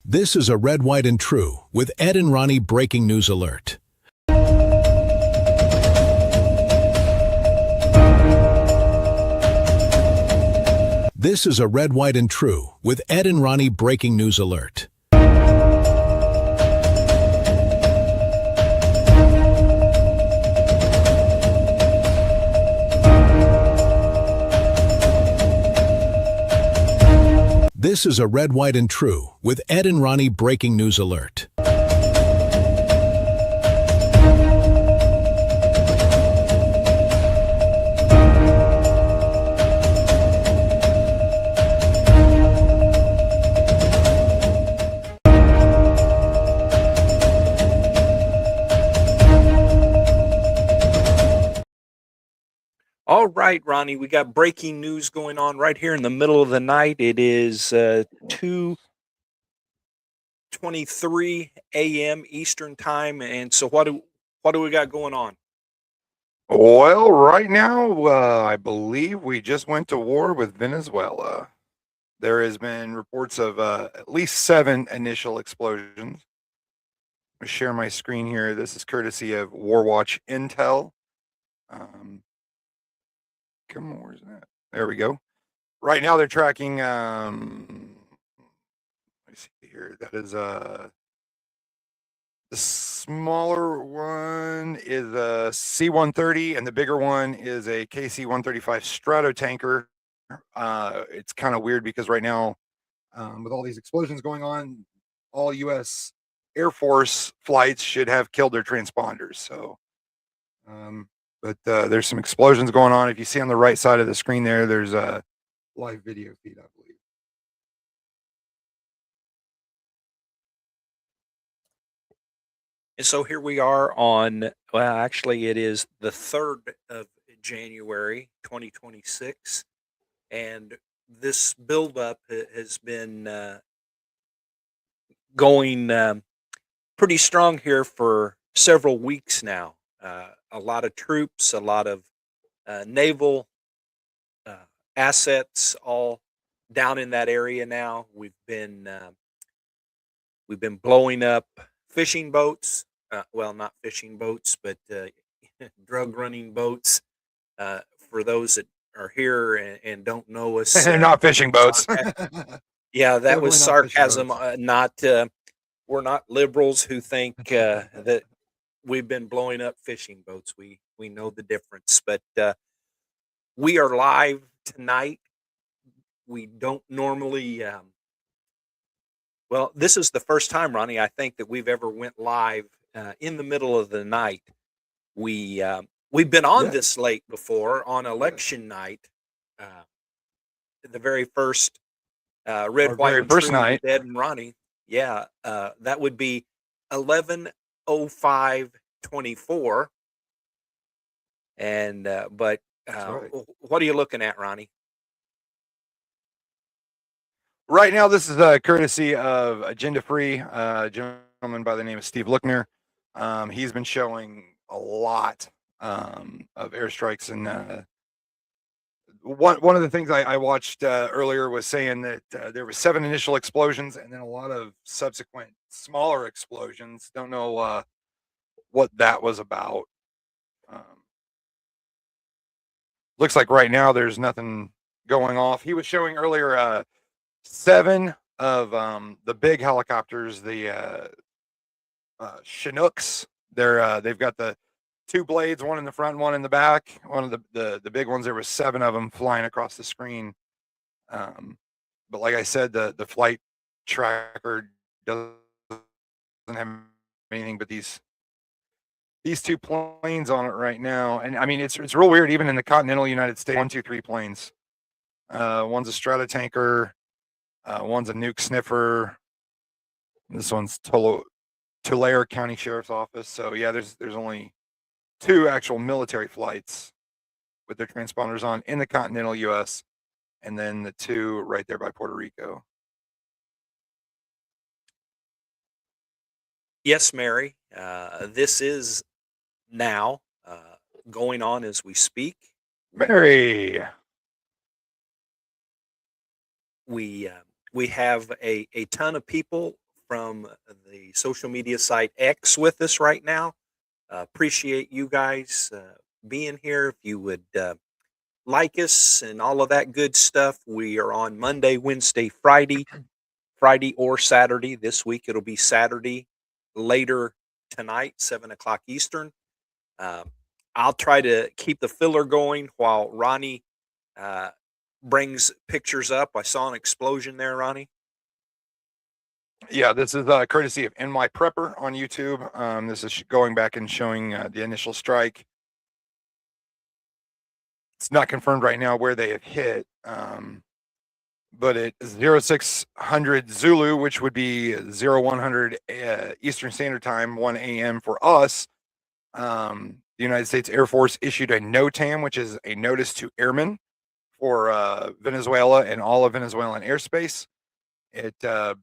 This is a Red, White, and True with Ed and Ronnie breaking news alert. This is a Red, White, and True with Ed and Ronnie breaking news alert. This is a Red, White, and True with Ed and Ronnie breaking news alert. All right, Ronnie, we got breaking news going on right here in the middle of the night. It is 2:23 a.m. Eastern time, and so what do we got going on? Well, right now, I believe we just went to war with Venezuela. There has been reports of at least 7 initial explosions. I'm going to share my screen here. This is courtesy of Warwatch Intel. Come on, where's that? There we go. Right now, they're tracking. Let me see here. That is the smaller one is a C-130, and the bigger one is a KC-135 Stratotanker. It's kind of weird because right now, with all these explosions going on, all U.S. Air Force flights should have killed their transponders. So, but there's some explosions going on. If you see on the right side of the screen there, there's a live video feed, I believe. And so here we are on, well, actually, it is the 3rd of January, 2026, and this buildup has been going pretty strong here for several weeks now. A lot of troops, a lot of naval assets, all down in that area now. We've been blowing up fishing boats. Well, not fishing boats, but drug running boats. For those that are here and don't know us, They're not fishing boats. Yeah, that Definitely was not fishing sarcasm. boats. Not we're not liberals who think that we've been blowing up fishing boats. We know the difference, but we are live tonight. We don't normally. Well, this is the first time, Ronnie, I think that we've ever went live in the middle of the night. We've been on Yes. this late before on election night, the very first Red, Our White, very and first True night. with Ed and Ronnie. Yeah, that would be 11:05:24. And but right. what are you looking at, Ronnie? Right now, this is courtesy of Agenda Free, a gentleman by the name of Steve Lookner. He's been showing a lot of airstrikes, and one of the things I watched earlier was saying that there were 7 initial explosions and then a lot of subsequent smaller explosions. Don't know what that was about. Looks like right now there's nothing going off. He was showing earlier 7 of the big helicopters, the Chinooks. They've got the 2 blades, one in the front, one in the back. One of the big ones. There was 7 of them flying across the screen. But like I said, the flight tracker doesn't have anything but these 2 planes on it right now. And I mean, it's real weird. Even in the continental United States, 1, 2, 3 planes. One's a Stratotanker. One's a nuke sniffer. This one's Tulare County Sheriff's Office. So yeah, there's only 2 actual military flights with their transponders on in the continental U.S., and then the 2 right there by Puerto Rico. Yes, Mary. This is now going on as we speak. Mary. We have a ton of people from the social media site X with us right now. Appreciate you guys being here. If you would like us and all of that good stuff, we are on Monday, Wednesday, Friday or Saturday. This week it'll be Saturday later tonight, 7 o'clock Eastern. I'll try to keep the filler going while Ronnie uh, brings pictures up. I saw an explosion there, Ronnie. Yeah, this is courtesy of In My Prepper on YouTube. This is going back and showing the initial strike. It's not confirmed right now where they have hit, but it is 0600 Zulu, which would be 0100 Eastern Standard Time, 1 a.m. for us. The United States Air Force issued a NOTAM, which is a notice to airmen for Venezuela and all of Venezuelan airspace. It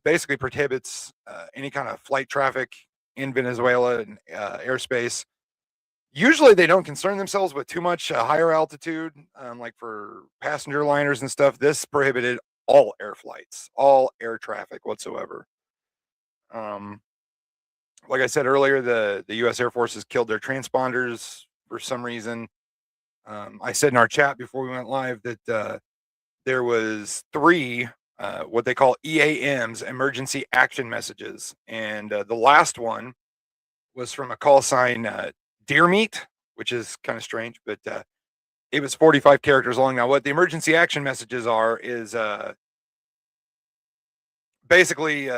basically prohibits any kind of flight traffic in Venezuela and airspace. Usually they don't concern themselves with too much higher altitude, like for passenger liners and stuff. This prohibited all air flights, all air traffic whatsoever. Like I said earlier, the U.S. Air Force has killed their transponders for some reason. I said in our chat before we went live that there was 3 what they call EAMs, emergency action messages, and the last one was from a call sign Deer Meat, which is kind of strange, but it was 45 characters long. Now, what the emergency action messages are is basically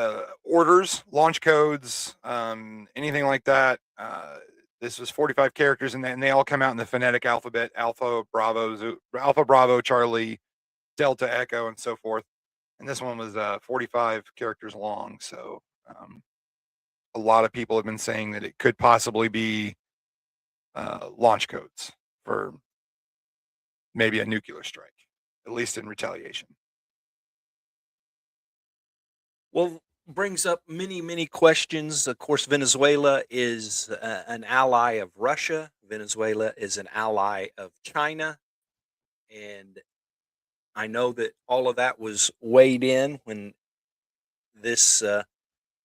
orders, launch codes, anything like that. This was 45 characters, and they all come out in the phonetic alphabet: Alpha, Bravo, Charlie, Delta, Echo, and so forth. And this one was 45 characters long. So a lot of people have been saying that it could possibly be launch codes for maybe a nuclear strike, at least in retaliation. Well, brings up many questions. Of course, Venezuela is an ally of Russia. Venezuela is an ally of China. And I know that all of that was weighed in when this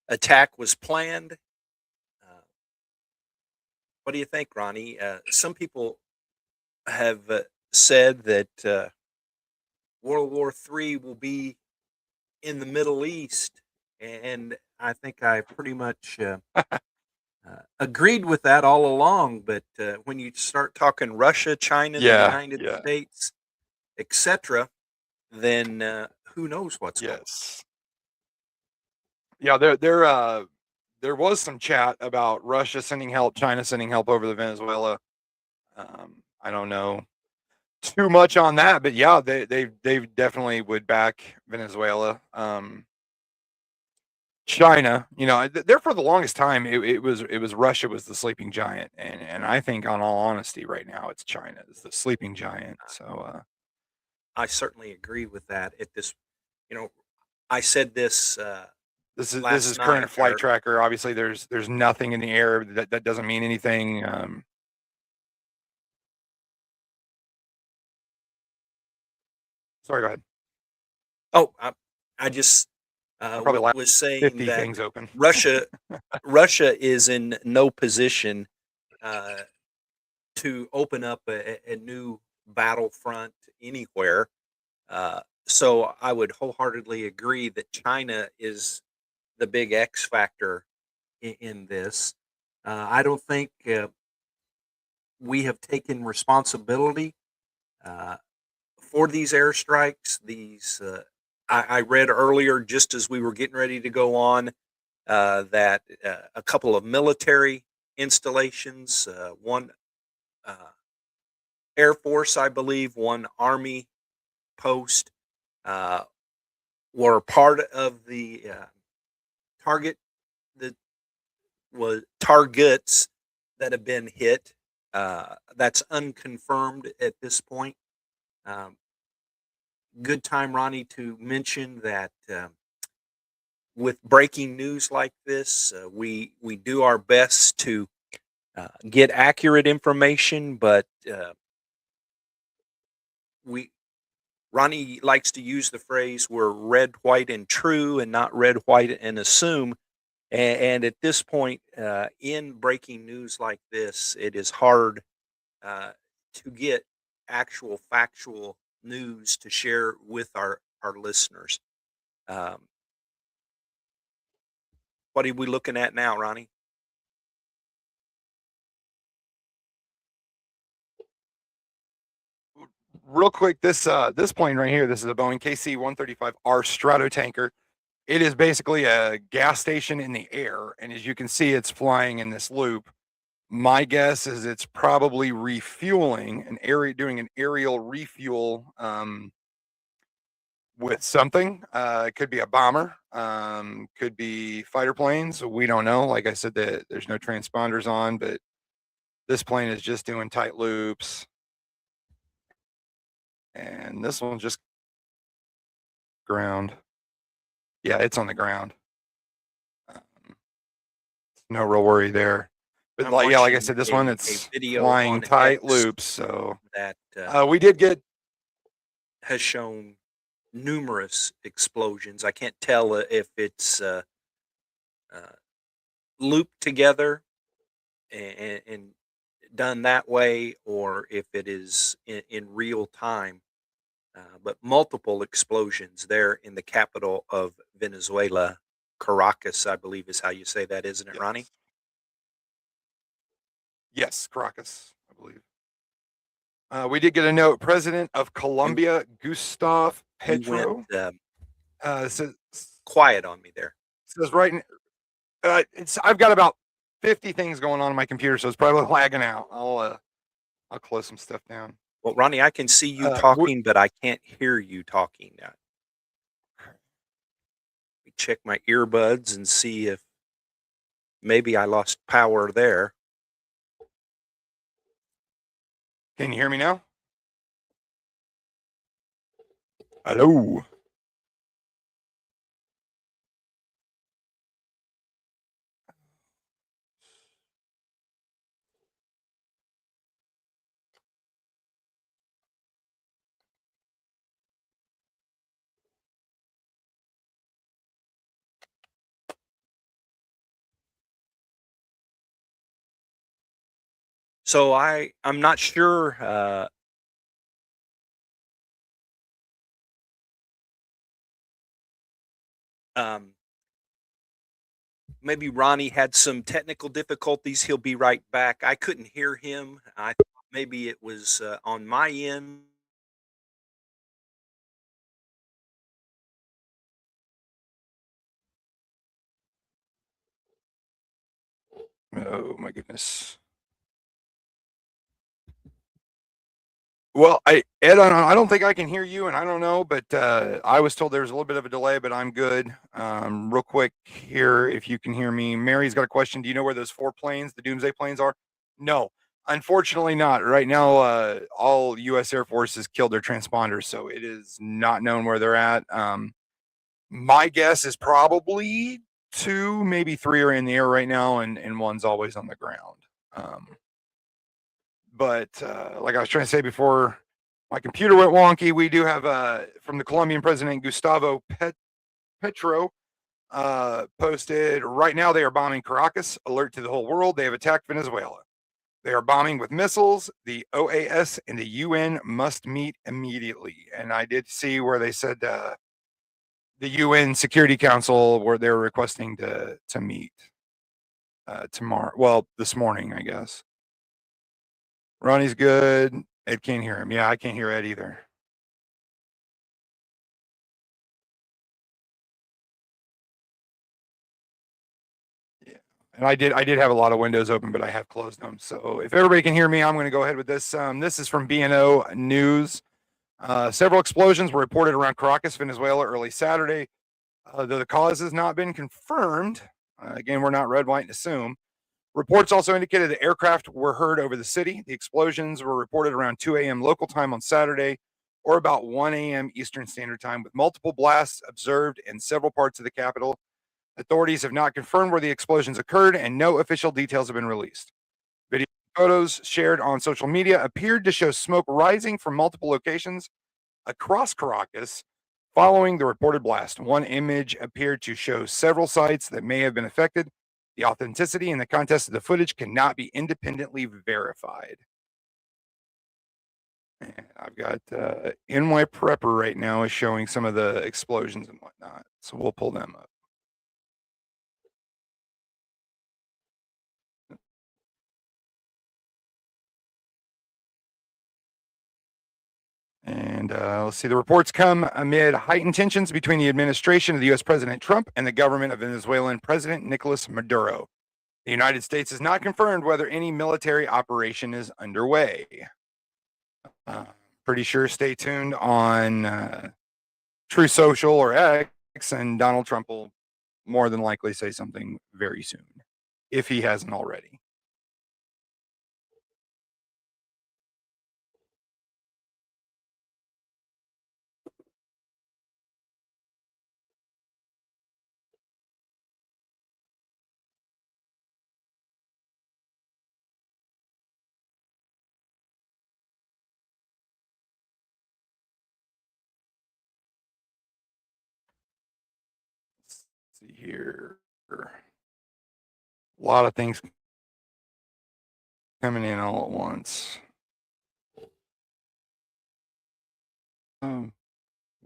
attack was planned. What do you think, Ronnie? Some people have said that World War III will be in the Middle East, and I think I pretty much agreed with that all along. But when you start talking Russia, China, the United States, etc., then who knows what's going on? Yes. Yeah, there was some chat about Russia sending help, China sending help over to Venezuela. I don't know too much on that, but yeah, they definitely would back Venezuela. China, there for the longest time, it was Russia was the sleeping giant, and I think, on all honesty, right now it's China is the sleeping giant. So I certainly agree with that. At this, I said this. this is last current night, flight or- tracker. Obviously, there's nothing in the air that doesn't mean anything. Sorry, go ahead. Oh, I just Probably was saying 50 that things open. Russia is in no position to open up a new battlefront anywhere. So I would wholeheartedly agree that China is the big X factor in this. I don't think we have taken responsibility for these airstrikes. I read earlier, just as we were getting ready to go on, that a couple of military installations, one Air Force, I believe, one Army post, were part of the target that was targets that have been hit. That's unconfirmed at this point. Good time, Ronnie, to mention that with breaking news like this, we do our best to get accurate information, but Ronnie likes to use the phrase, "We're red, white, and true, and not red, white, and assume." And at this point, in breaking news like this, it is hard to get actual factual news to share with our listeners. Um, what are we looking at now, Ronnie? Real quick, this plane right here, this is a Boeing KC-135R Stratotanker. It is basically a gas station in the air, and as you can see, it's flying in this loop. My guess is it's probably refueling doing an aerial refuel with something. It could be a bomber, could be fighter planes. We don't know. Like I said, there's no transponders on, but this plane is just doing tight loops. And this one's just ground. Yeah, it's on the ground. No real worry there. But I'm like I watching said, this one a it's video flying on tight X loops. So that we did get has shown numerous explosions. I can't tell if it's looped together and done that way, or if it is in real time. But multiple explosions there in the capital of Venezuela, Caracas, I believe is how you say that, isn't it, Ronnie? yes, Caracas, I believe. We did get a note. President of Colombia, Gustave You Petro, went says quiet on me there. right. I've got about 50 things going on my computer, so it's probably lagging out. I'll close some stuff down. Well, Ronnie, I can see you Uh, talking, but I can't hear you talking. Let me check my earbuds and see if maybe I lost power there. Can you hear me now? Hello. So I'm not sure. Um, Maybe Ronnie had some technical difficulties. He'll be right back. I couldn't hear him. I thought maybe it was on my end. Oh my goodness. Well, Ed, I don't think I can hear you, and I don't know, but I was told there was a little bit of a delay, but I'm good. Real quick here, if you can hear me, Mary's got a question. Do you know where those 4 planes, the Doomsday planes, are? No, unfortunately not. Right now, all U.S. Air Force has killed their transponders, so it is not known where they're at. My guess is probably 2, maybe 3 are in the air right now, and one's always on the ground. But like I was trying to say before, my computer went wonky. We do have from the Colombian president Gustavo Petro posted right now. They are bombing Caracas. Alert to the whole world. They have attacked Venezuela. They are bombing with missiles. The OAS and the UN must meet immediately. And I did see where they said the UN Security Council where they were requesting to meet tomorrow. Well, this morning, I guess. Ronnie's good. Ed can't hear him. Yeah, I can't hear Ed either. Yeah. And I did have a lot of windows open, but I have closed them. So if everybody can hear me, I'm going to go ahead with this. This is from BNO News. Several explosions were reported around Caracas, Venezuela, early Saturday. Though the cause has not been confirmed. Again, we're not red, white, and assume. Reports also indicated that aircraft were heard over the city. The explosions were reported around 2 a.m. local time on Saturday, or about 1 a.m. Eastern Standard Time, with multiple blasts observed in several parts of the capital. Authorities have not confirmed where the explosions occurred, and no official details have been released. Video photos shared on social media appeared to show smoke rising from multiple locations across Caracas, Following the reported blast, one image appeared to show several sites that may have been affected. The authenticity and the context of the footage cannot be independently verified. And I've got NY Prepper right now is showing some of the explosions and whatnot. So we'll pull them up. And let's see, the reports come amid heightened tensions between the administration of the U.S. President Trump and the government of Venezuelan President Nicolas Maduro. The United States has not confirmed whether any military operation is underway. Pretty sure stay tuned on True Social or X, and Donald Trump will more than likely say something very soon, if he hasn't already. Let's see here. A lot of things coming in all at once.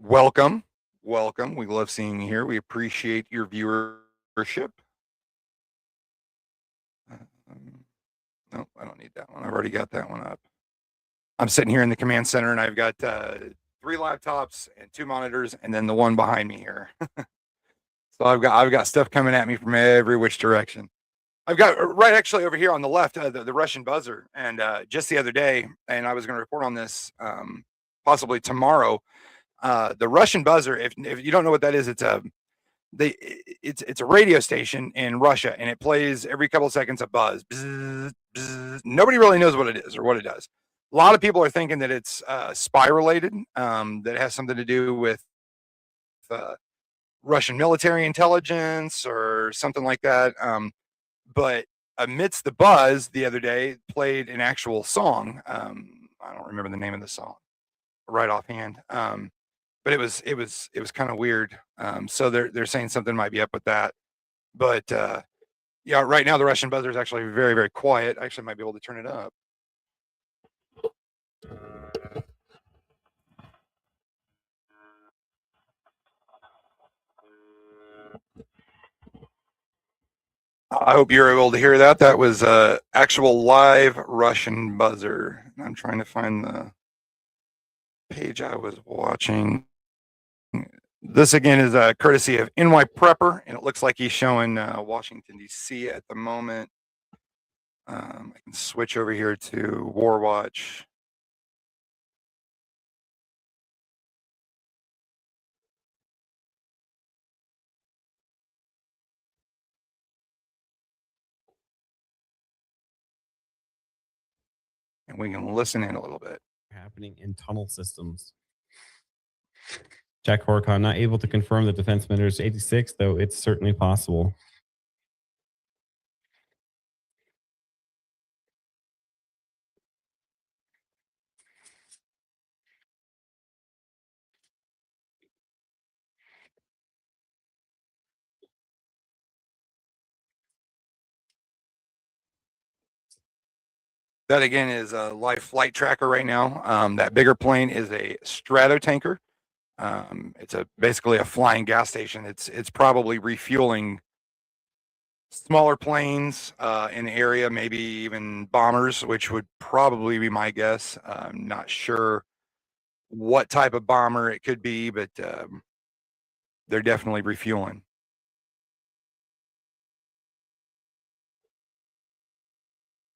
Welcome. We love seeing you here. We appreciate your viewership. No, I don't need that one. I've already got that one up. I'm sitting here in the command center, and I've got 3 laptops and 2 monitors, and then the one behind me here. So I've got stuff coming at me from every which direction. I've got right actually over here on the left the Russian buzzer, and just the other day, and I was going to report on this possibly tomorrow. The Russian buzzer, if you don't know what that is, it's a radio station in Russia, and it plays every couple of seconds a buzz. Bzz, bzz. Nobody really knows what it is or what it does. A lot of people are thinking that it's spy related, that it has something to do with Russian military intelligence or something like that. But amidst the buzz the other day, played an actual song. I don't remember the name of the song right offhand. But it was kind of weird. So they're saying something might be up with that. But yeah, right now the Russian buzzer is actually very, very quiet. I actually might be able to turn it up. I hope you're able to hear that. That was actual live Russian buzzer. I'm trying to find the page I was watching. This again is a courtesy of NY Prepper, and it looks like he's showing Washington, D.C. at the moment. I can switch over here to War Watch. And we can listen in a little bit. Happening in tunnel systems. Jack Horcon not able to confirm the defense minister 86, though it's certainly possible. That again is a live flight tracker right now. That bigger plane is a stratotanker. It's basically a flying gas station. It's probably refueling smaller planes in the area, maybe even bombers, which would probably be my guess. I'm not sure what type of bomber it could be, but they're definitely refueling.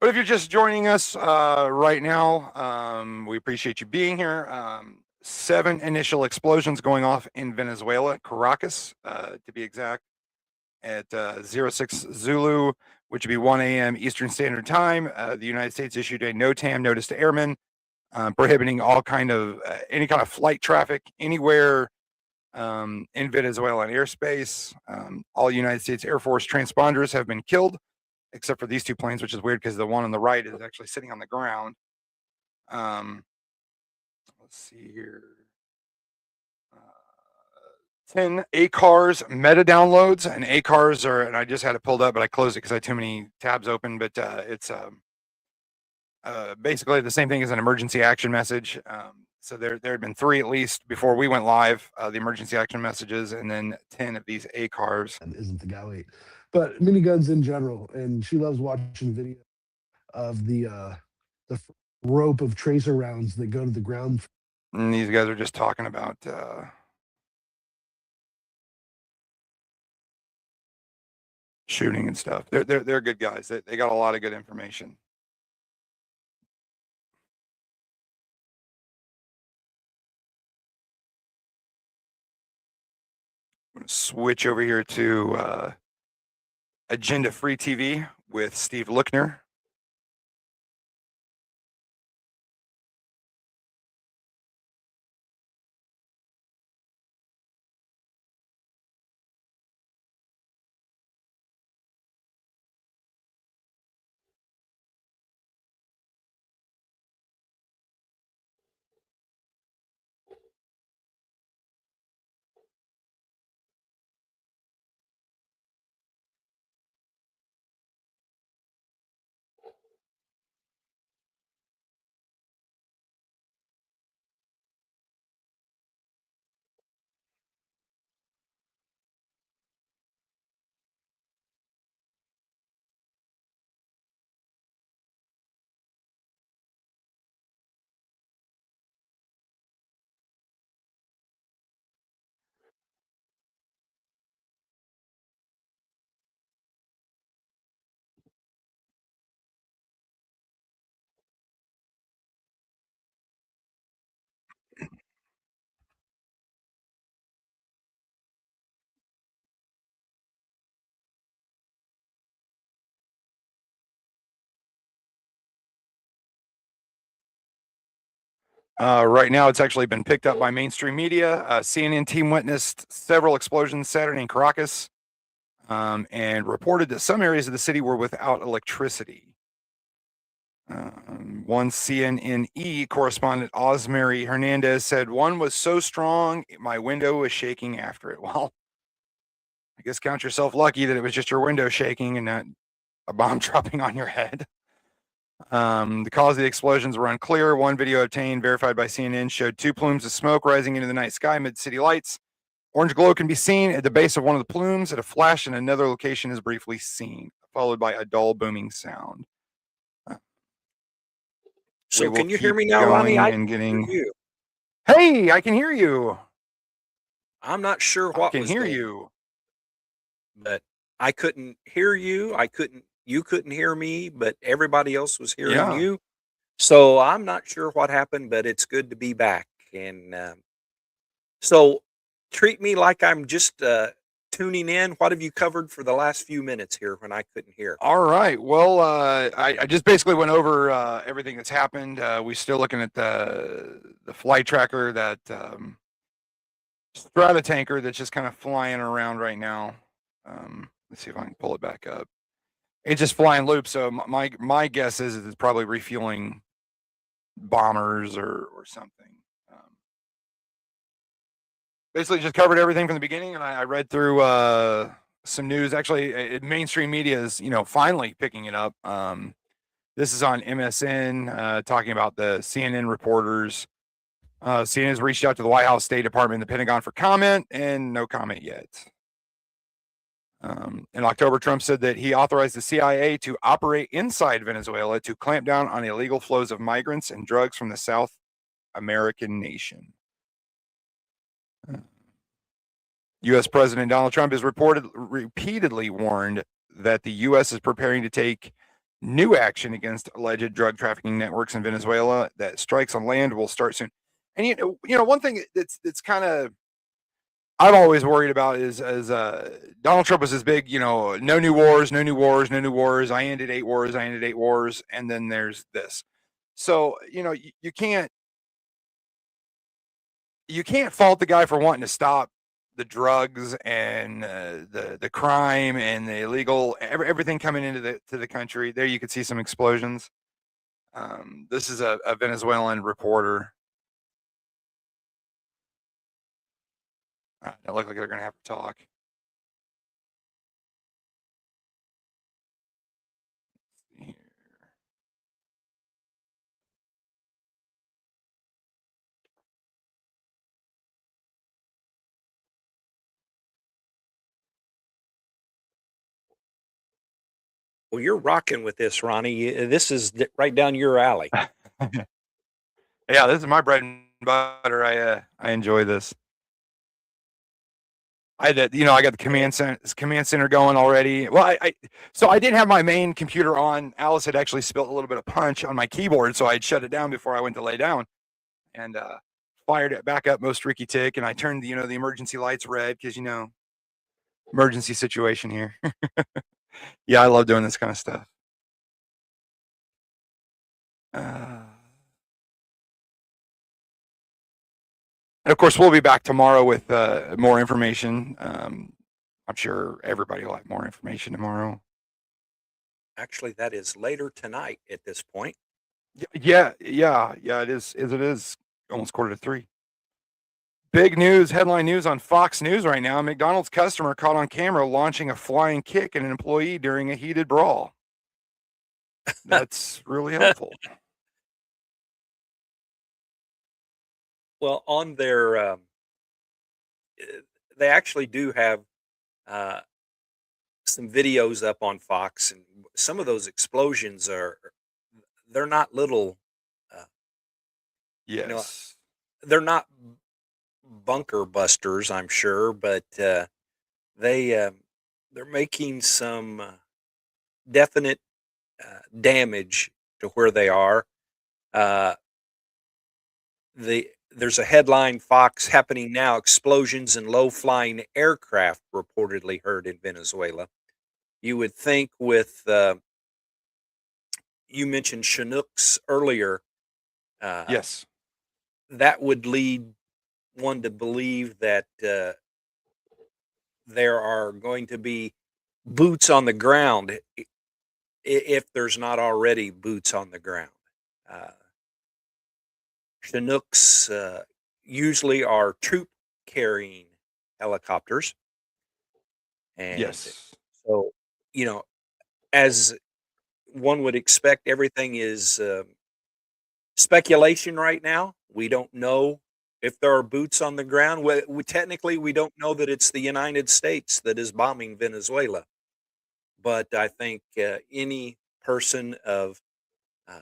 But if you're just joining us right now, we appreciate you being here. 7 initial explosions going off in Venezuela, Caracas, to be exact, at 06 Zulu, which would be 1 a.m. Eastern Standard Time. The United States issued a NOTAM notice to airmen prohibiting all kind of any kind of flight traffic anywhere in Venezuelan airspace. All United States Air Force transponders have been killed, except for these 2 planes, which is weird because the one on the right is actually sitting on the ground. Let's see here. 10 ACARS meta downloads, and ACARS are, and I just had it pulled up, but I closed it because I had too many tabs open. But it's basically the same thing as an emergency action message. So there had been 3 at least before we went live, the emergency action messages, and then 10 of these ACARs. Isn't the Galley, but miniguns in general, and she loves watching video of the rope of tracer rounds that go to the ground. And these guys are just talking about shooting and stuff. They're good guys. They got a lot of good information. I'm going to switch over here to Agenda Free TV with Steve Lookner. Right now, it's actually been picked up by mainstream media. CNN team witnessed several explosions Saturday in Caracas, and reported that some areas of the city were without electricity. One CNN correspondent, Osmary Hernandez, said, "One was so strong, my window was shaking after it." Well, I guess count yourself lucky that it was just your window shaking and not a bomb dropping on your head. The cause of the explosions were unclear. One video obtained, verified by CNN, showed 2 plumes of smoke rising into the night sky amid city lights. Orange glow can be seen at the base of one of the plumes. At a flash in another location is briefly seen, followed by a dull booming sound. So can you hear me now, Ronnie? I can hear you. Hey, I can hear you. I'm not sure what I can was hear going, you. but I couldn't hear you. You couldn't hear me, but everybody else was hearing Yeah. you. So I'm not sure what happened, but it's good to be back. And so treat me like I'm just tuning in. What have you covered for the last few minutes here when I couldn't hear? All right. Well, I just basically went over everything that's happened. We're still looking at the flight tracker, that strata tanker that's just kind of flying around right now. Let's see if I can pull it back up. It's just flying loops. So my guess is it's probably refueling bombers or something. Basically just covered everything from the beginning, and I read through some news. Actually, mainstream media is finally picking it up. This is on MSN, talking about the CNN reporters. CNN has reached out to the White House, State Department, and the Pentagon for comment, and no comment yet. In October, Trump said that he authorized the CIA to operate inside Venezuela to clamp down on illegal flows of migrants and drugs from the South American nation. U.S. President Donald Trump has repeatedly warned that the U.S. is preparing to take new action against alleged drug trafficking networks in Venezuela. That strikes on land will start soon. And one thing that's kind of I've always worried about is Donald Trump was this big, no new wars, no new wars, no new wars. I ended 8 wars, and then there's this. So you can't fault the guy for wanting to stop the drugs and the crime and the illegal everything coming into the country. There you could see some explosions. This is a Venezuelan reporter. They look like they're going to have to talk. Here. Well, you're rocking with this, Ronnie. This is right down your alley. Yeah, this is my bread and butter. I enjoy this. I got the command center going already. Well, so I didn't have my main computer on. Alice had actually spilled a little bit of punch on my keyboard, so I'd shut it down before I went to lay down, and fired it back up most Ricky tick, and I turned the emergency lights red because emergency situation here. Yeah, I love doing this kind of stuff. And of course, we'll be back tomorrow with more information. I'm sure everybody will have more information tomorrow. Actually, that is later tonight at this point. Yeah. It is almost 2:45. Big news, headline news on Fox News right now. McDonald's customer caught on camera launching a flying kick at an employee during a heated brawl. That's really helpful. Well, on their, they actually do have some videos up on Fox, and some of those explosions they're not little, uh, you know, Yes. they're not bunker busters, I'm sure, but they're making some definite damage to where they are. Uh, there's a headline: Fox happening now. Explosions in low-flying aircraft reportedly heard in Venezuela. You would think with you mentioned Chinooks earlier. Yes. That would lead one to believe that there are going to be boots on the ground if there's not already boots on the ground. Uh, Chinooks usually are troop carrying helicopters. And Yes. so, you know, as one would expect, everything is speculation right now. We don't know if there are boots on the ground. Technically, we don't know that it's the United States that is bombing Venezuela. But I think any person of uh,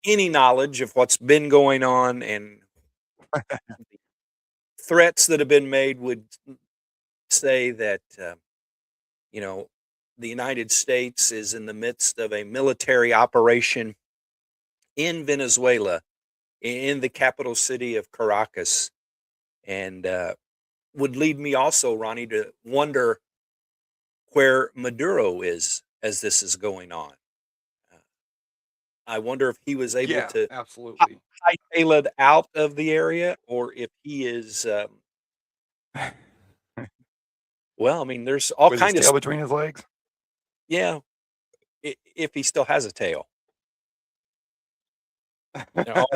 any knowledge of what's been going on and threats that have been made would say that you know the United States is in the midst of a military operation in Venezuela, in the capital city of Caracas, and would lead me also, Ronnie, to wonder where Maduro is as this is going on. Uh, I wonder if he was able Yeah, to absolutely. hightail it out of the area, or if he is. Well, I mean, there's all With his kind of tail between his legs. yeah. If he still has a tail, all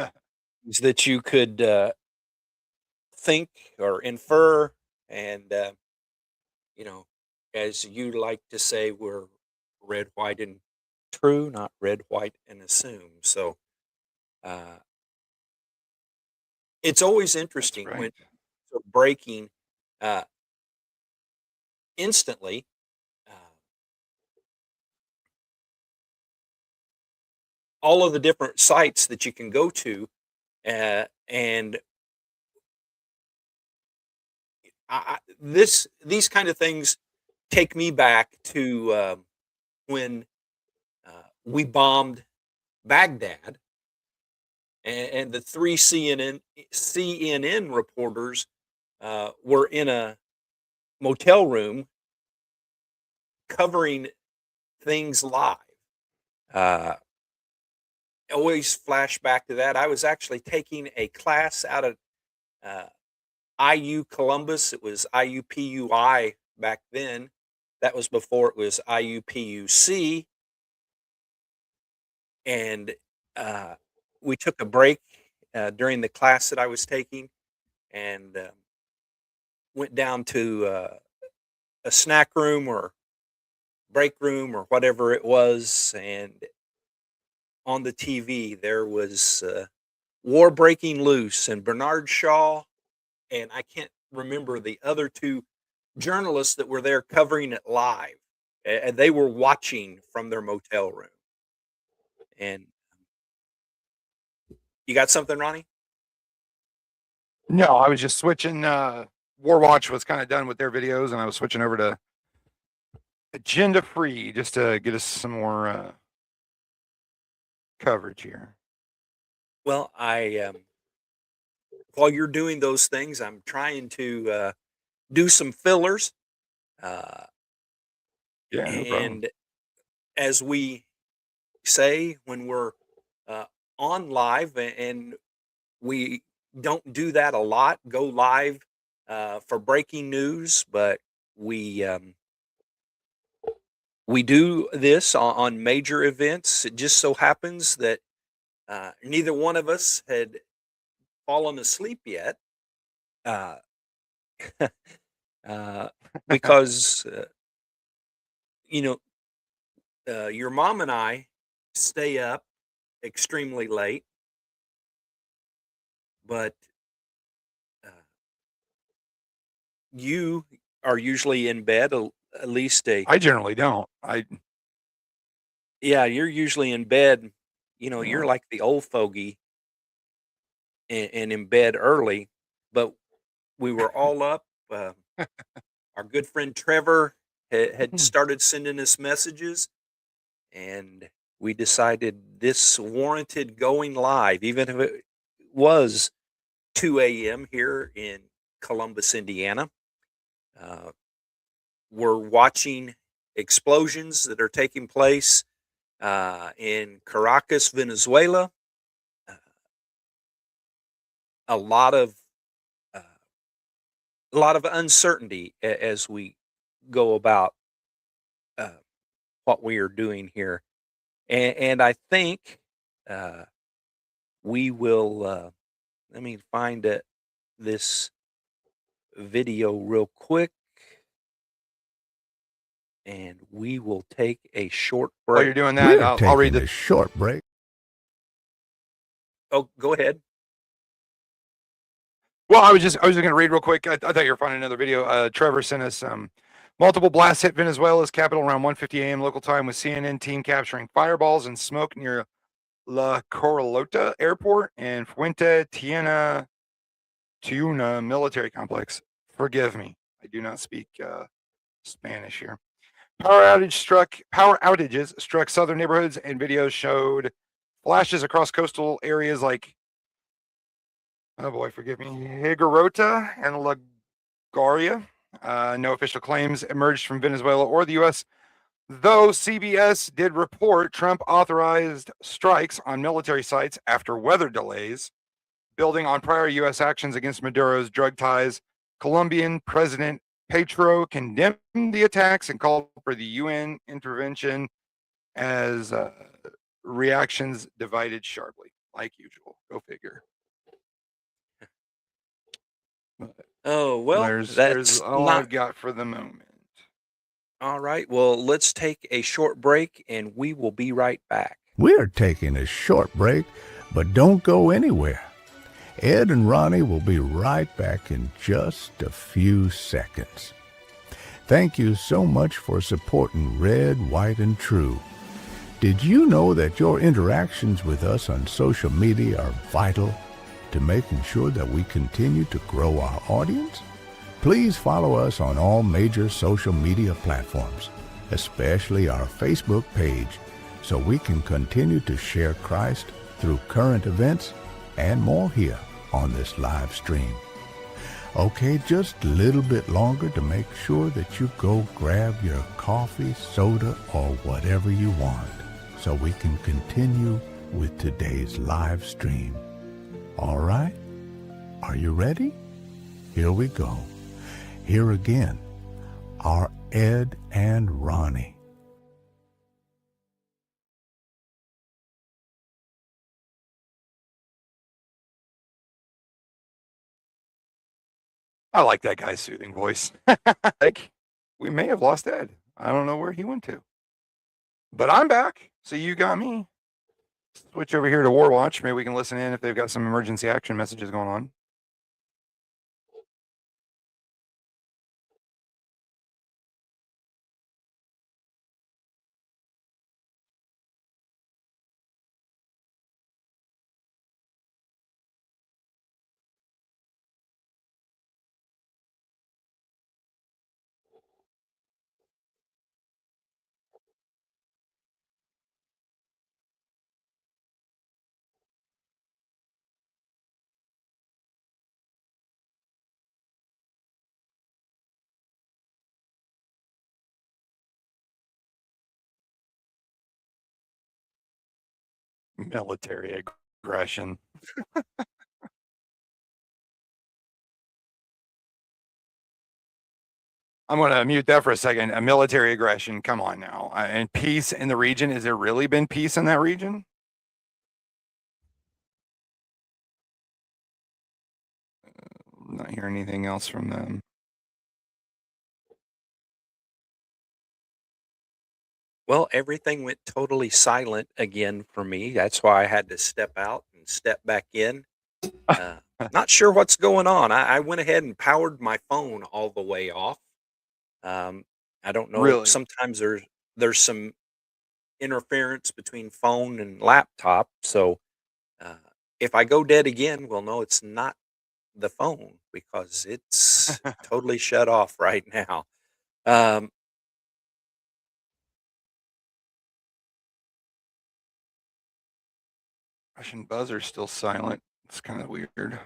things that you could think or infer, and you know, as you like to say, we're red, white, and true, not red, white, and assume. So uh, it's always That's interesting when right. breaking uh, instantly. Uh, all of the different sites that you can go to, and these kind of things take me back to when we bombed Baghdad, and the three CNN reporters were in a motel room covering things live. Uh, Always flash back to that. I was actually taking a class out of uh, IU Columbus. It was IUPUI back then. That was before it was IUPUC. And we took a break during the class that I was taking. And went down to a snack room or break room or whatever it was, and on the TV there was war breaking loose, and Bernard Shaw and I can't remember the other two journalists that were there covering it live, and they were watching from their motel room. And you got something, Ronnie? No, I was just switching. Warwatch was kind of done with their videos, and I was switching over to Agenda Free just to get us some more coverage here. Well, I while you're doing those things, I'm trying to do some fillers. Uh, Yeah, no problem. and as we say when we're uh, on live, and we don't do that a lot, go live for breaking news, but we we do this on major events. It just so happens that neither one of us had fallen asleep yet, uh, uh, because you know your mom and I stay up extremely late, but uh, you are usually in bed at least a I generally don't. yeah, you're usually in bed. You're Yeah. like the old fogey and in bed early, but we were all up. Our good friend Trevor had started sending us messages, and we decided this warranted going live, even if it was 2 a.m. here in Columbus, Indiana. Uh, we're watching explosions that are taking place in Caracas, Venezuela. Uh, a lot of uh, a lot of uncertainty as we go about uh, what we are doing here, and I think uh, we will. Let me find this video real quick, and we will take a short While you're break. doing that, I'll read the. short break. Oh, go ahead. Well, I was just going to read real quick. I thought you were finding another video. Trevor sent us multiple blasts hit Venezuela's capital around 1:50 a.m. local time, with CNN team capturing fireballs and smoke near La Corralota Airport and Fuente Tiuna military complex. Forgive me, I do not speak Spanish here. Power outages struck southern neighborhoods, and videos showed flashes across coastal areas like, oh boy, forgive me, Higuerota and LaGuardia. No official claims emerged from Venezuela or the U.S., though CBS did report Trump authorized strikes on military sites after weather delays. Building on prior U.S. actions against Maduro's drug ties, Colombian President Petro condemned the attacks and called for the UN intervention as reactions divided sharply, like usual. Go figure. Oh, well, There's that's all not I've got for the moment. all right. Well, let's take a short break, and we will be right back. We're taking a short break, but don't go anywhere. Ed and Ronnie will be right back in just a few seconds. Thank you so much for supporting Red, White, and True. Did you know that your interactions with us on social media are vital to making sure that we continue to grow our audience? Please follow us on all major social media platforms, especially our Facebook page, so we can continue to share Christ through current events and more here on this live stream. Okay, just a little bit longer to make sure that you go grab your coffee, soda, or whatever you want, so we can continue with today's live stream. All right? Are you ready? Here we go. Here again are Ed and Ronnie. I like that guy's soothing voice. Like, we may have lost Ed. I don't know where he went to. But I'm back, so you got me. Switch over here to Warwatch. Maybe we can listen in if they've got some emergency action messages going on. Military aggression. I'm going to mute that for a second. A military aggression. Come on now. And peace in the region. Has there really been peace in that region? Not hearing anything else from them. Well, everything went totally silent again for me. That's why I had to step out and step back in. Not sure what's going on. I went ahead and powered my phone all the way off. I don't know. Really? Sometimes there's some interference between phone and laptop. So uh, if I go dead again, we'll know it's not the phone because it's totally shut off right now. Um, Russian buzzer's still silent. It's kind of weird.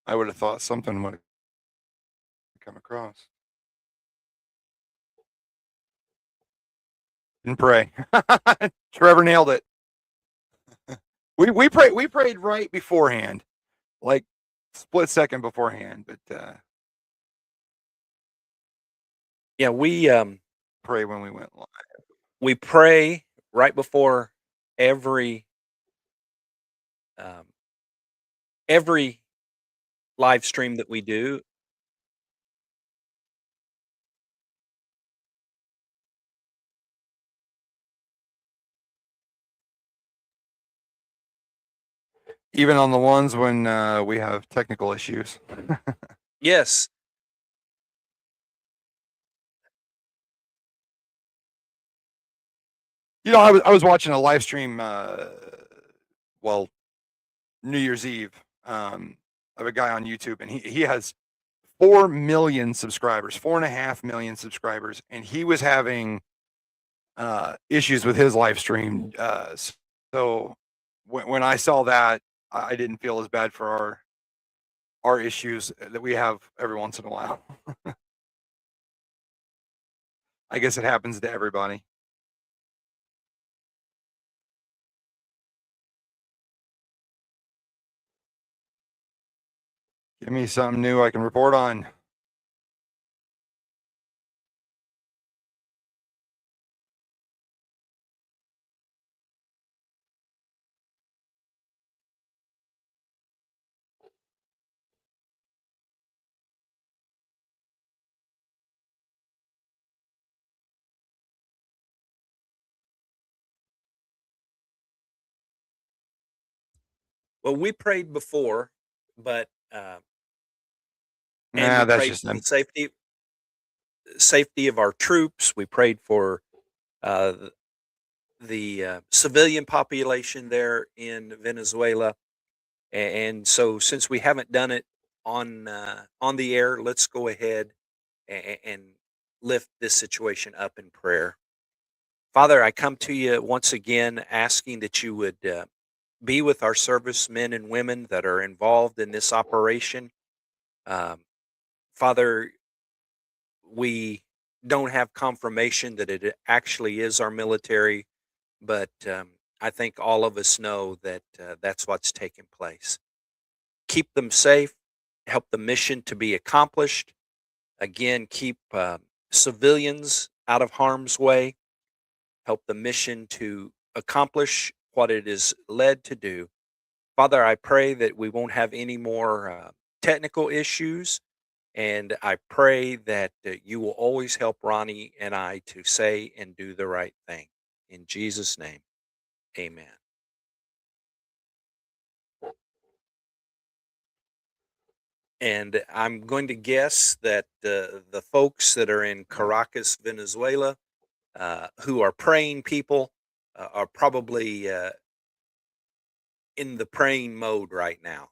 I would have thought something would have come across. Didn't pray. Trevor nailed it. We prayed right beforehand, like split second beforehand, but yeah, pray when we went live. we pray right before every um, every live stream that we do. Even on the ones when we have technical issues. Yes. You know, I was watching a live stream, well, New Year's Eve, of a guy on YouTube, and he has 4 million subscribers, 4.5 million subscribers, and he was having issues with his live stream. So when I saw that, I didn't feel as bad for our issues that we have every once in a while. I guess it happens to everybody. Give me something new I can report on. Well, we prayed before, but and Nah, we that's prayed just for them. the safety of our troops. We prayed for uh, the civilian population there in Venezuela. And so, since we haven't done it on the air, let's go ahead and lift this situation up in prayer. Father, I come to you once again asking that you would be with our servicemen and women that are involved in this operation. Um, Father, we don't have confirmation that it actually is our military, but I think all of us know that that's what's taking place. Keep them safe, help the mission to be accomplished. Again, keep civilians out of harm's way, help the mission to accomplish what it is led to do. Father, I pray that we won't have any more technical issues. And I pray that you will always help Ronnie and I to say and do the right thing. In Jesus' name, amen. And I'm going to guess that the folks that are in Caracas, Venezuela, who are praying people, are probably in the praying mode right now.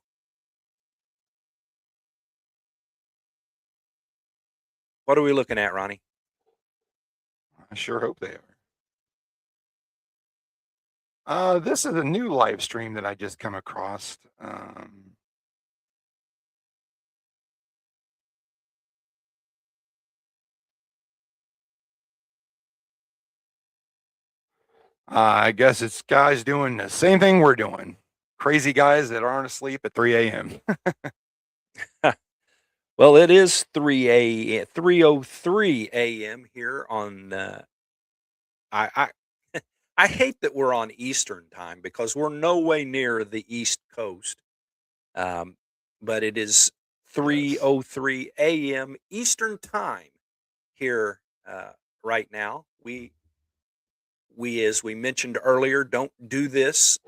What are we looking at, Ronnie? I sure hope they are. This is a new live stream that I just come across. I guess it's guys doing the same thing we're doing. Crazy guys that aren't asleep at 3 a.m. Well, it is 3:03 a.m. here on I I hate that we're on Eastern time because we're no way near the East Coast. Um, but it is 3:03 a.m. Eastern time here right now. We, as we mentioned earlier, don't do this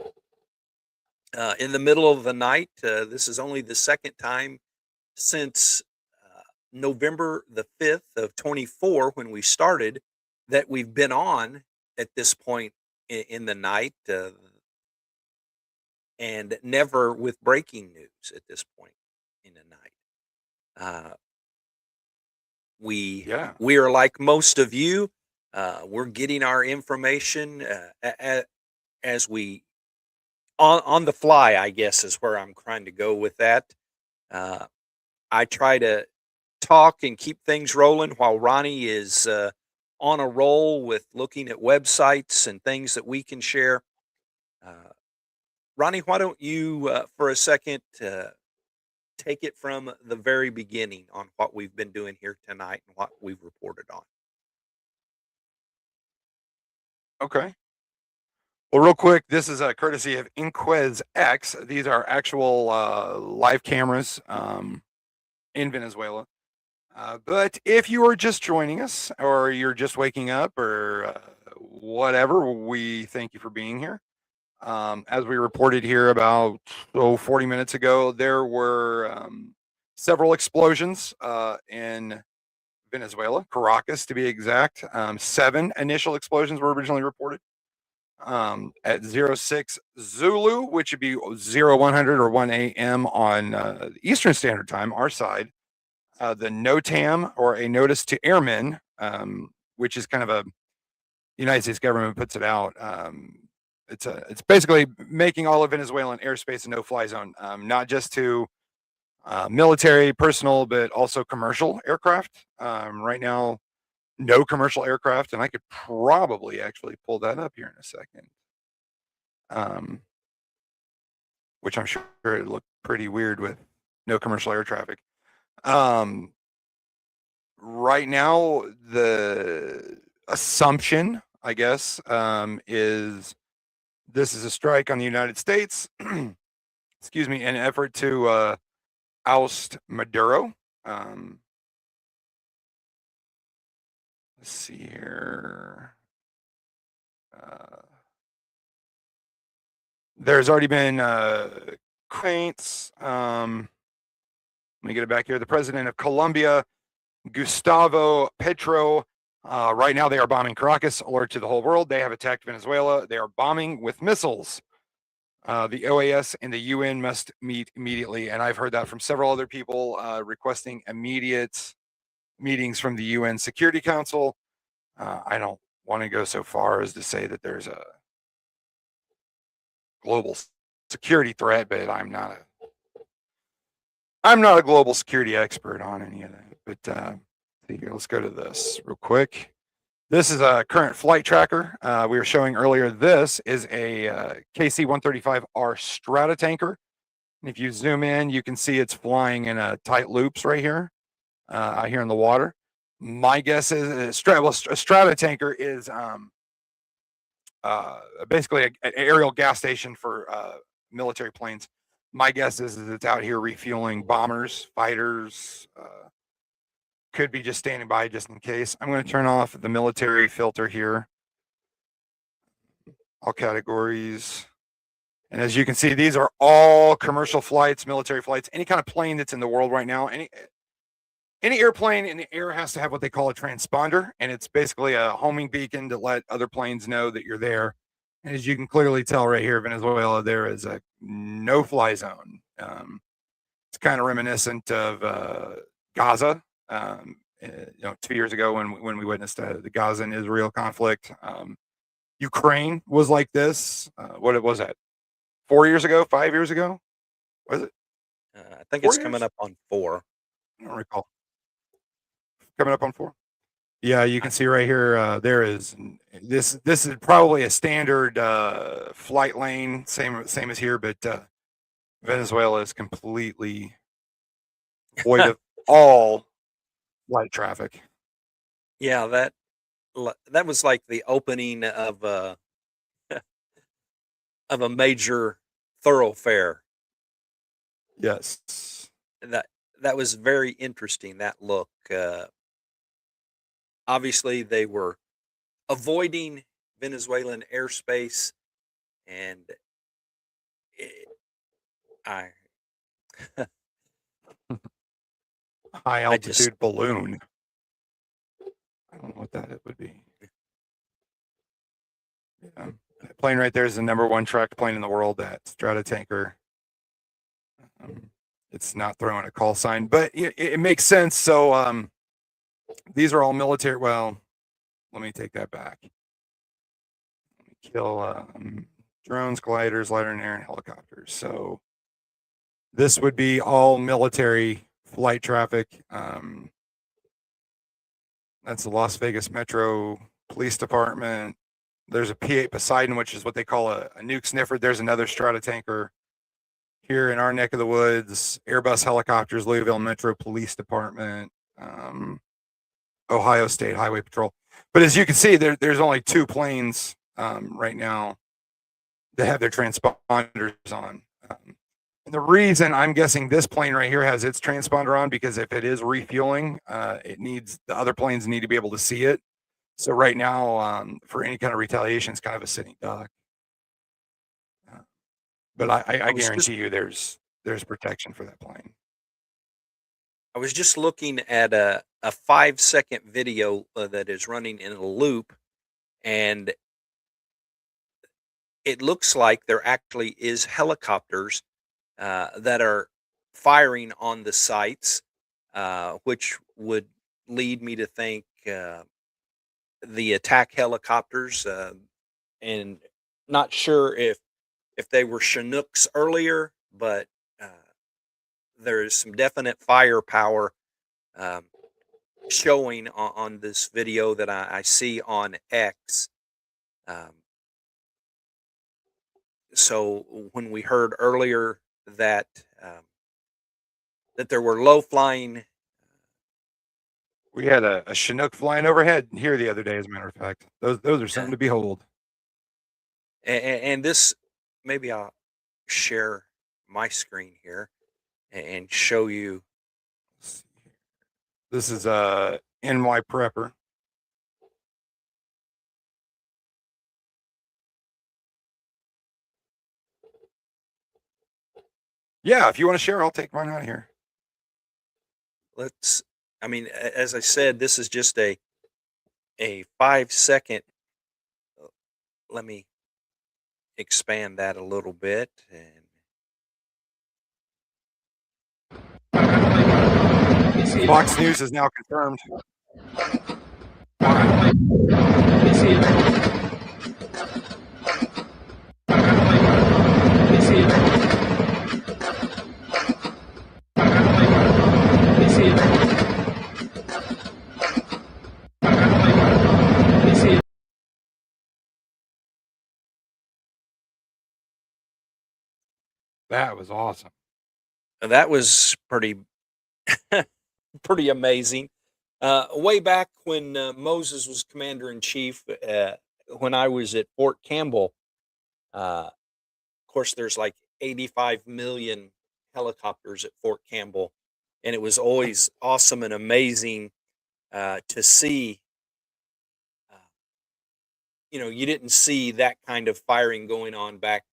in the middle of the night. This is only the second time since November the 5th of 24 when we started that we've been on at this point in the night, and never with breaking news at this point in the night. We Yeah. we are like most of you. We're getting our information as we on the fly, I guess, is where I'm trying to go with that. I try to talk and keep things rolling while Ronnie is on a roll with looking at websites and things that we can share. Uh, Ronnie, why don't you, for a second, take it from the very beginning on what we've been doing here tonight and what we've reported on? Okay. Well, real quick, this is a courtesy of Inquez X. These are actual live cameras in Venezuela. But if you are just joining us or you're just waking up or whatever, we thank you for being here. As we reported here about 40 minutes ago, there were several explosions in Venezuela, Caracas to be exact. 7 initial explosions were originally reported. At 06 Zulu, which would be 0100 or 1 a.m. on Eastern Standard Time, our side. The NOTAM, or a notice to airmen, which is kind of a United States government puts it out. It's basically making all of Venezuelan airspace a no-fly zone, not just to military, personal, but also commercial aircraft. Right now, no commercial aircraft, and I could probably actually pull that up here in a second. Which I'm sure it looked pretty weird with no commercial air traffic. Right now, the assumption, I guess, is this is a strike on the United States. Excuse me, in an effort to oust Maduro. Let's see here. There's already been complaints. Let me get it back here. The president of Colombia, Gustavo Petro. Right now, they are bombing Caracas. Alert to the whole world. They have attacked Venezuela. They are bombing with missiles. The OAS and the UN must meet immediately. And I've heard that from several other people requesting immediate meetings from the UN Security Council. I don't want to go so far as to say that there's a global security threat, but I'm not a global security expert on any of that. But here, let's go to this real quick. This is a current flight tracker. We were showing earlier. This is a KC-135R strata tanker. And if you zoom in, you can see it's flying in tight loops right here, out here in the water. My guess is a strata tanker is basically an aerial gas station for military planes. My guess is it's out here refueling bombers, fighters, could be just standing by just in case. I'm going to turn off the military filter here. All categories. And as you can see, these are all commercial flights, military flights, any kind of plane that's in the world right now. Any airplane in the air has to have what they call a transponder, and it's basically a homing beacon to let other planes know that you're there. And as you can clearly tell right here, Venezuela, there is a no-fly zone. It's kind of reminiscent of Gaza. 2 years ago when we witnessed the Gaza and Israel conflict. Ukraine was like this. What was that? 4 years ago? 5 years ago? Was it? I think 4 it's coming years? up on 4. I don't recall. Coming up on 4. Yeah, you I can see right here. There is this. This is probably a standard flight lane, same as here, but Venezuela is completely void of all light traffic. Yeah, that was like the opening of a major thoroughfare. Yes. That was very interesting, that look. Obviously, they were avoiding Venezuelan airspace, and I High I just altitude balloon. I don't know what that would be. Yeah. That plane right there is the #1 tracked plane in the world, that Stratotanker. It's not throwing a call sign, but it makes sense. So these are all military. Well, let me take that back. Let me kill drones, gliders, lighter and air, and helicopters. So this would be all military flight traffic. That's the Las Vegas Metro Police Department. There's a P-8 Poseidon, which is what they call a nuke sniffer. There's another Stratotanker here in our neck of the woods. Airbus helicopters, Louisville Metro Police Department, Ohio State Highway Patrol. But as you can see, there's only 2 planes right now that have their transponders on. And the reason I'm guessing this plane right here has its transponder on, because if it is refueling, the other planes need to be able to see it. So right now, for any kind of retaliation, it's kind of a sitting duck. But I guarantee you there's protection for that plane. I was just looking at a 5-second video that is running in a loop, and it looks like there actually is helicopters that are firing on the sites, which would lead me to think the attack helicopters, and not sure if they were Chinooks earlier, but there is some definite firepower showing on this video that I see on X. So when we heard earlier that that there were low flying, We had a Chinook flying overhead here the other day, as a matter of fact. Those are something to behold. and this, maybe I'll share my screen here and show you. This is NY Prepper. Yeah, if you want to share, I'll take mine out of here. I mean, as I said, this is just a 5-second. Let me expand that a little bit. And Fox News is now confirmed. That was awesome. that was pretty pretty amazing. Way back when Moses was commander in chief, when I was at Fort Campbell, of course, there's like 85 million helicopters at Fort Campbell, and it was always awesome and amazing to see. Uh, you didn't see that kind of firing going on back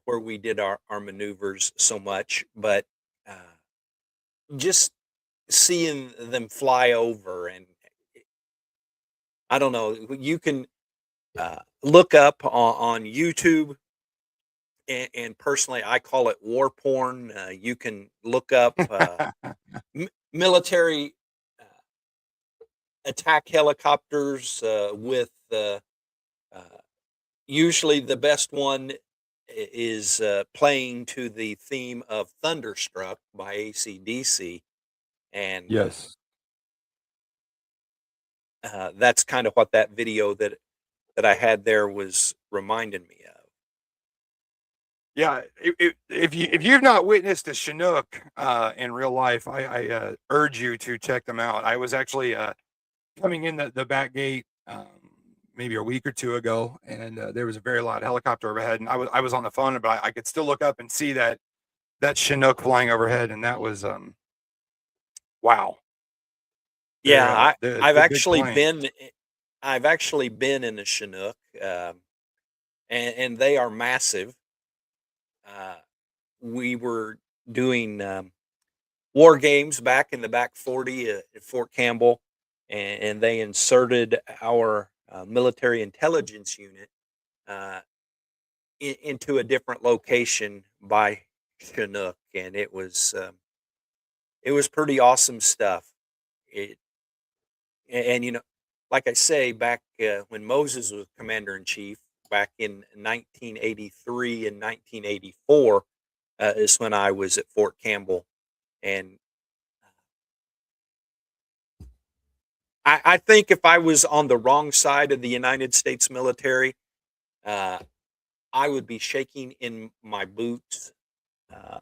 where we did our maneuvers so much, but uh, just seeing them fly over, and I don't know, you can look up on YouTube, and personally, I call it war porn. You can look up military uh, attack helicopters with uh, usually the best one is playing to the theme of Thunderstruck by AC/DC, and Yes. that's kind of what that video that I had there was reminding me of. Yeah, if you've not witnessed a Chinook in real life, I urge you to check them out. I was actually coming in the back gate maybe a week or two ago, and there was a very loud helicopter overhead, and I was on the phone, but I could still look up and see that Chinook flying overhead, and that was wow. Yeah, I've They're big actually planes. been in a Chinook, and they are massive. Uh, we were doing war games back in the back 40 at Fort Campbell, and they inserted our military intelligence unit uh, into a different location by Chinook, and it was pretty awesome stuff. It and like I say, back when Moses was commander in chief back in 1983 and 1984 is when I was at Fort Campbell, and I think if I was on the wrong side of the United States military, uh, I would be shaking in my boots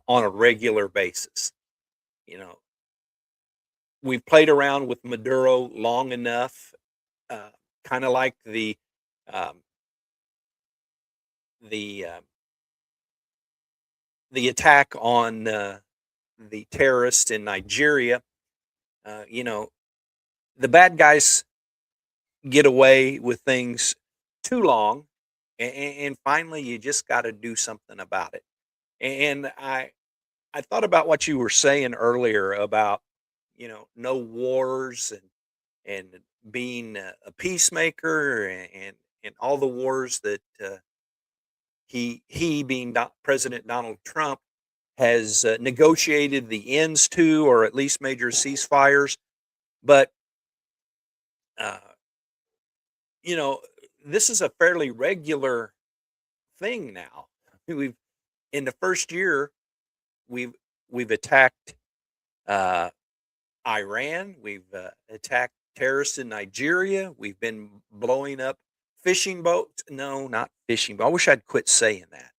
on a regular basis. You know, we've played around with Maduro long enough, uh, kind of like um, the uh, the attack on the terrorists in Nigeria. You know, the bad guys get away with things too long, and finally, you just got to do something about it. And I thought about what you were saying earlier about no wars, and being a peacemaker, and all the wars that he being President Donald Trump has negotiated the ends to, or at least major ceasefires. But uh, you know, this is a fairly regular thing now. We've in the first year we've we've attacked uh, Iran. We've attacked terrorists in Nigeria. We've been blowing up fishing boats. No, not fishing. But I wish I'd quit saying that.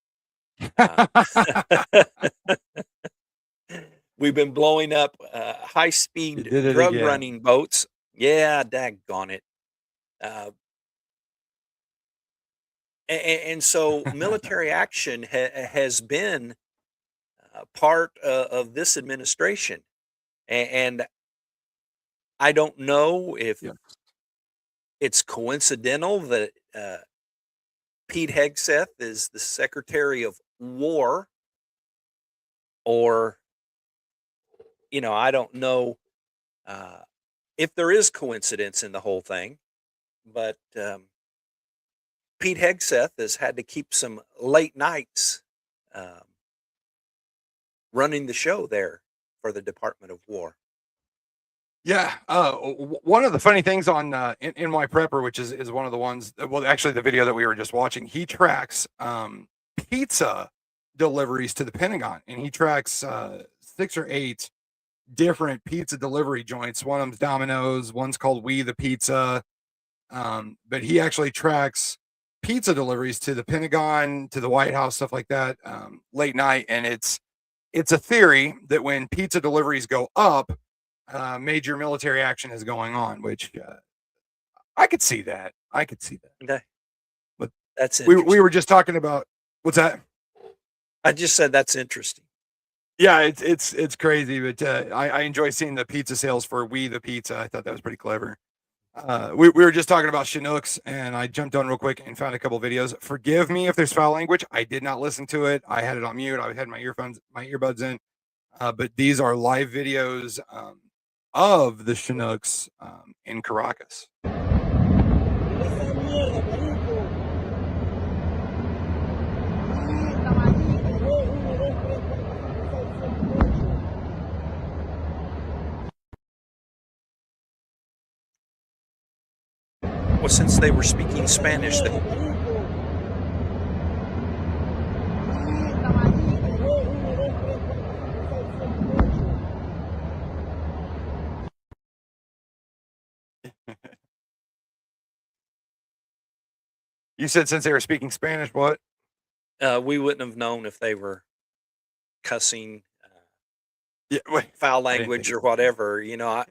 We've been blowing up high You speed did it drug again. running boats. Yeah, daggone it. Uh, and so military action has been part of this administration. And I don't know if Yeah. it's coincidental that Pete Hegseth is the Secretary of War, or, I don't know uh, if there is coincidence in the whole thing, but Pete Hegseth has had to keep some late nights um, running the show there for the Department of War. Yeah. One of the funny things on in my prepper, which is one of the ones. Well, actually, the video that we were just watching, he tracks pizza deliveries to the Pentagon, and he tracks 6 or 8 different pizza delivery joints. One of them's Domino's, one's called We the Pizza. But he actually tracks pizza deliveries to the Pentagon, to the White House, stuff like that, late night. And it's a theory that when pizza deliveries go up, major military action is going on, which I could see that. I could see that. Okay, But that's we interesting. were just talking about what's that? I just said that's interesting. Yeah, it's crazy, but I enjoy seeing the pizza sales for We the Pizza. I thought that was pretty clever. We were just talking about Chinooks, and I jumped on real quick and found a couple videos. Forgive me if there's foul language. I did not listen to it. I had it on mute. I had my earbuds in. But these are live videos of the Chinooks in Caracas. Well, since they were speaking Spanish, You said since they were speaking Spanish, what? we wouldn't have known if they were cussing, Yeah, wait, foul I didn't think language or whatever. I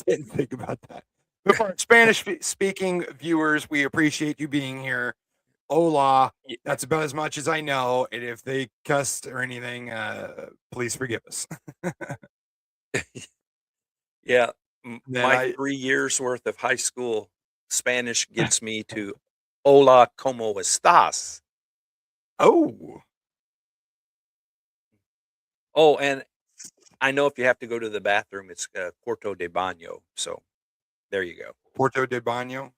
didn't think about that. But for our Spanish speaking viewers, we appreciate you being here. Hola. That's about as much as I know. And if they cussed or anything, please forgive us. Yeah, Then my 3 years worth of high school Spanish gets me to "Hola, ¿cómo estás?" Oh, Oh, and I know if you have to go to the bathroom, it's Cuarto de Baño. So there you go. Puerto de Baño.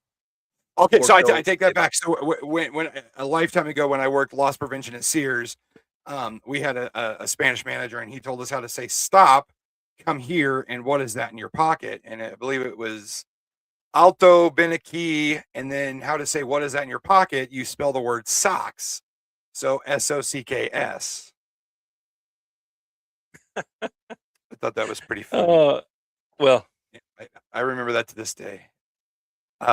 Okay, so I Cuarto take that de back. So when a lifetime ago, when I worked loss prevention at Sears, we had a Spanish manager, and he told us how to say "stop," "come here," and "what is that in your pocket?" And I believe it was Alto Benaki, and then how to say "what is that in your pocket?" You spell the word socks, so SOCKS. I thought that was pretty funny. Well, I remember that to this day.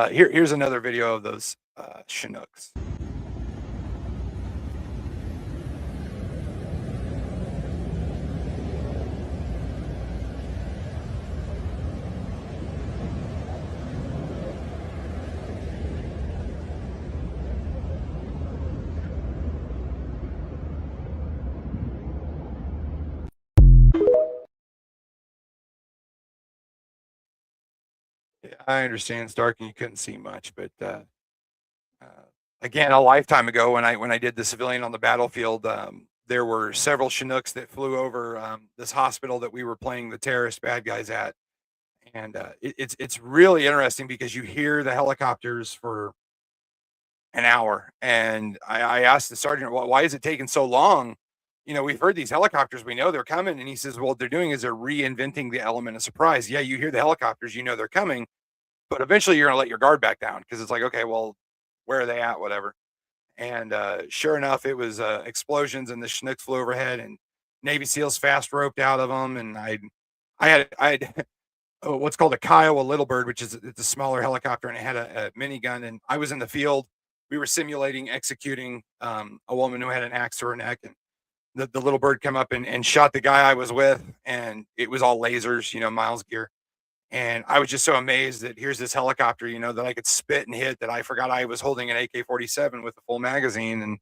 Here's another video of those Chinooks. Yeah, I understand it's dark and you couldn't see much, but again, a lifetime ago when I did the civilian on the battlefield, there were several Chinooks that flew over this hospital that we were playing the terrorist bad guys at, and it's really interesting because you hear the helicopters for an hour, and I asked the sergeant, well, why is it taking so long? You know, we've heard these helicopters, we know they're coming, and he says, well, what they're doing is they're reinventing the element of surprise. Yeah, you hear the helicopters, you know they're coming, but eventually you're gonna let your guard back down because it's like, okay, well, where are they at? Whatever. And sure enough, it was explosions, and the Chinooks flew overhead, and Navy SEALs fast roped out of them. And I had what's called a Kiowa Little Bird, which is it's a smaller helicopter, and it had a minigun. And I was in the field. We were simulating executing a woman who had an axe to her neck, and the little bird come up and shot the guy I was with, and it was all lasers, you know, Miles gear. And I was just so amazed that here's this helicopter, you know, that I could spit and hit that I forgot I was holding an AK-47 with a full magazine. And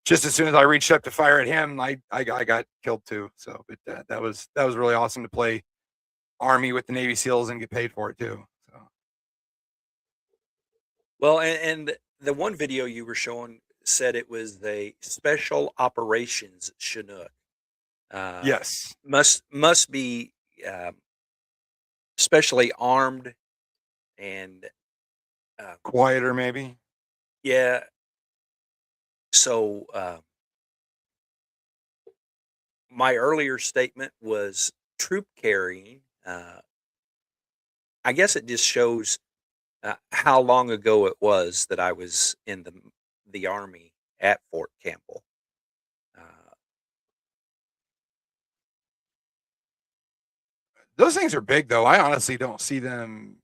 just as soon as I reached up to fire at him, I got killed too. So, but that was really awesome to play Army with the Navy SEALs and get paid for it too. So, well, and the one video you were showing said it was a special operations Chinook. yes, Must be uh, specially armed and uh, quieter maybe. yeah. So my earlier statement was troop carrying. I guess it just shows how long ago it was that I was in the army at Fort Campbell. Uh, Those things are big though. I honestly don't see them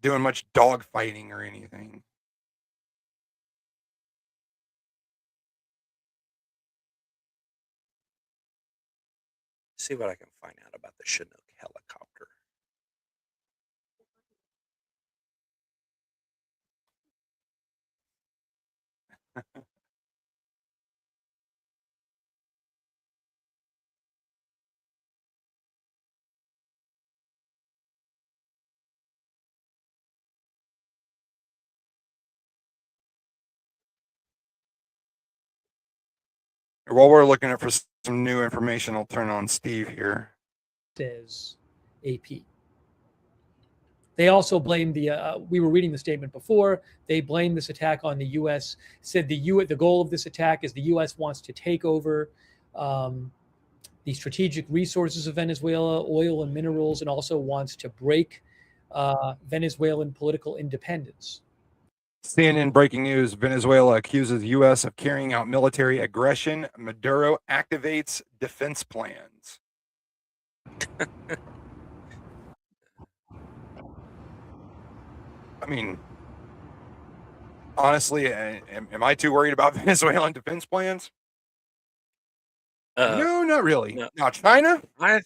doing much dog fighting or anything. see what I can find out about the Chinook helicopter. While we're looking for some new information, I'll turn on Steve here. Says AP. They also blamed we were reading the statement before. They blamed this attack on the U.S. Said the goal of this attack is the U.S. wants to take over the strategic resources of Venezuela, oil and minerals, and also wants to break Venezuelan political independence. CNN breaking news: Venezuela accuses U.S. of carrying out military aggression. Maduro activates defense plans. I mean, honestly, am I too worried about Venezuelan defense plans? No, not really. no. Now, China? I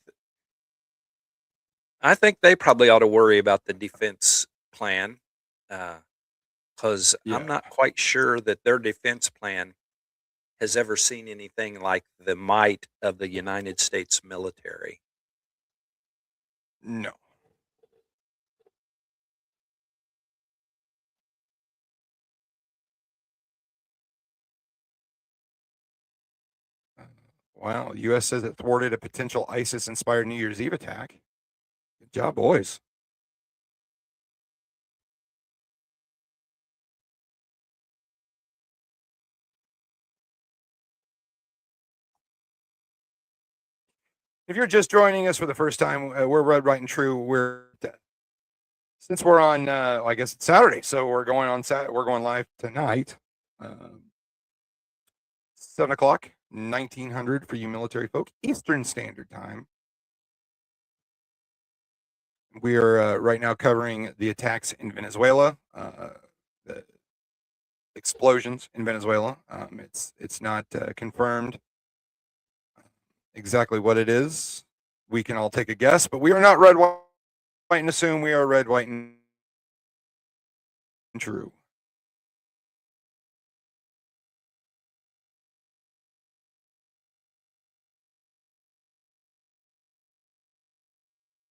think they probably ought to worry about the defense plan, because Yeah. I'm not quite sure that their defense plan has ever seen anything like the might of the United States military. No. Wow, U.S. says it thwarted a potential ISIS-inspired New Year's Eve attack. Good job, boys. If you're just joining us for the first time, we're Red, Right, and True. Since we're on, I guess it's Saturday, so we're going on we're going live tonight, 7 o'clock, 1900 for you military folk, Eastern Standard Time. We are right now covering the attacks in Venezuela, the explosions in Venezuela. It's not confirmed exactly what it is. We can all take a guess, but we are not Red, White, and assume. We are Red, White, and True.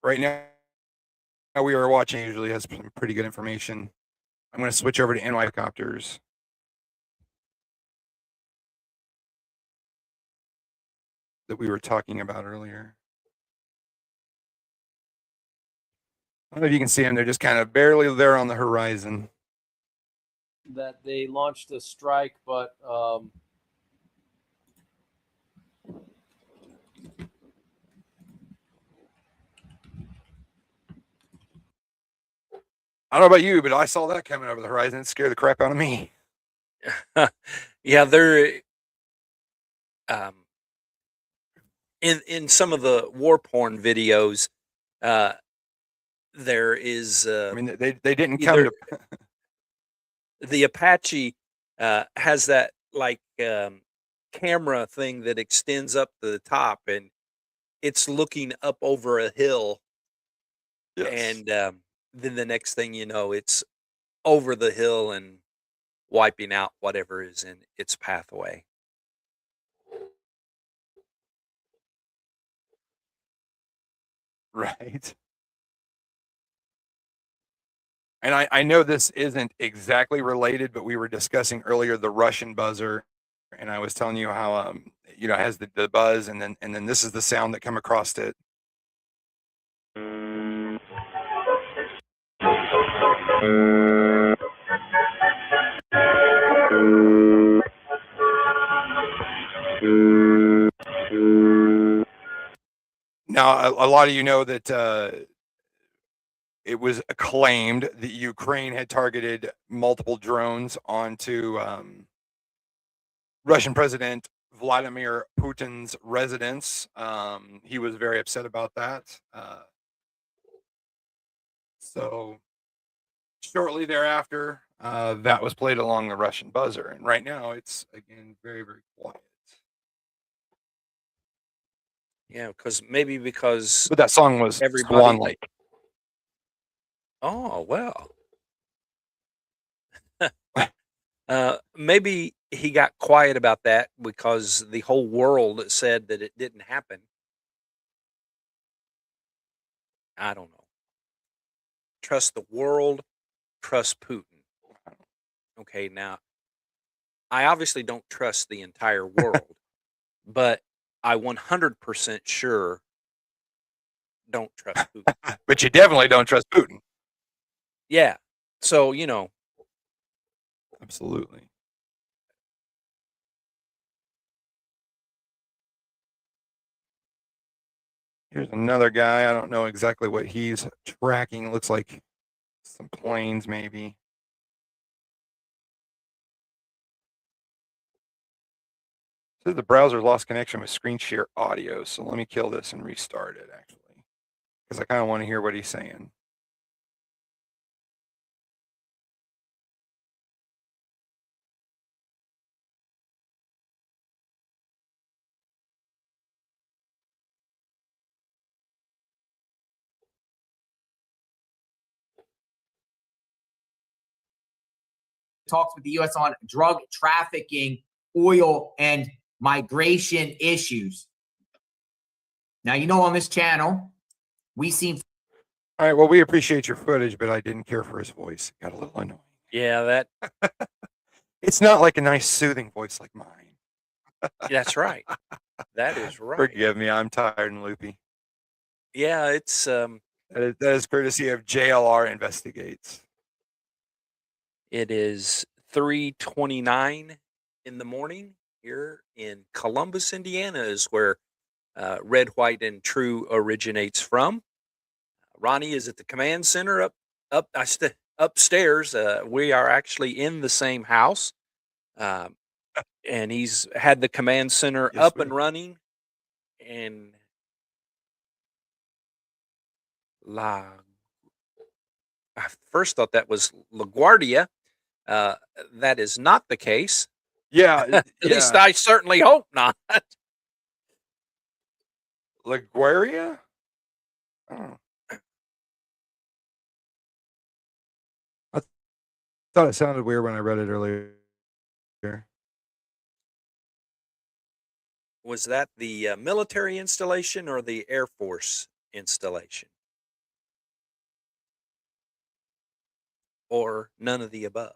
Right now we are watching usually has some pretty good information. I'm going to switch over to NY copters. That we were talking about earlier. I don't know if you can see them. They're just kind of barely there on the horizon. That they launched a strike, but I don't know about you, but I saw that coming over the horizon. It scared the crap out of me. Yeah, they're in some of the war porn videos. There is. I mean, they didn't come either to. the Apache has that like camera thing that extends up to the top, and it's looking up over a hill, Yes. and then the next thing you know, it's over the hill and wiping out whatever is in its pathway. Right. And I know this isn't exactly related, but we were discussing earlier the Russian buzzer, and I was telling you how it has the buzz, and then this is the sound that come across it. Now, a lot of you know that it was claimed that Ukraine had targeted multiple drones onto Russian President Vladimir Putin's residence. He was very upset about that. So shortly thereafter, that was played along the Russian buzzer. And right now it's, again, very, very quiet. Yeah, because But that song was everybody. Swan Lake. Oh well. Maybe he got quiet about that because the whole world said that it didn't happen. I don't know. Trust the world, trust Putin. Okay, now I obviously don't trust the entire world, but I 100% sure don't trust Putin. But you definitely don't trust Putin. Yeah. So, Absolutely. Here's another guy. I don't know exactly what he's tracking. It looks like some planes, maybe. So the browser lost connection with screen share audio. So let me kill this and restart it, actually, because I kind of want to hear what he's saying. Talks with the U.S. on drug trafficking, oil, and migration issues. Now, on this channel, we seem. All right. Well, we appreciate your footage, but I didn't care for his voice. It got a little annoying. yeah, It's not like a nice, soothing voice like mine. that's right. That is right. Forgive me. I'm tired and loopy. Yeah, it's That is courtesy of JLR Investigates. it is 3:29 in the morning here in Columbus, Indiana, is where Red, White, and True originates from. Ronnie is at the command center upstairs. We are actually in the same house, and he's had the command center Yes, up we and are. running. And I first thought that was LaGuardia. That is not the case. Yeah. At least I certainly hope not. LaGuardia? Oh. I thought it sounded weird when I read it earlier. Was that the military installation or the Air Force installation? Or none of the above?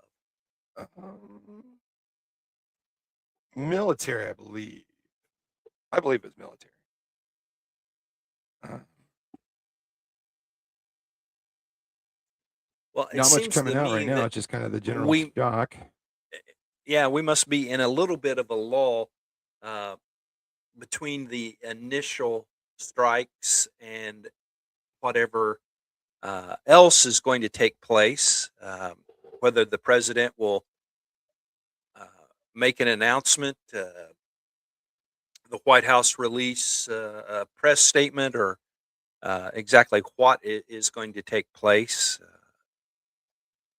Military, I believe. I believe it's military. Well, it Not much seems coming to out right me now. that It's just kind of the general we, shock. yeah, we must be in a little bit of a lull between the initial strikes and whatever else is going to take place. Whether the president will make an announcement, the White House release a press statement, or exactly what is going to take place.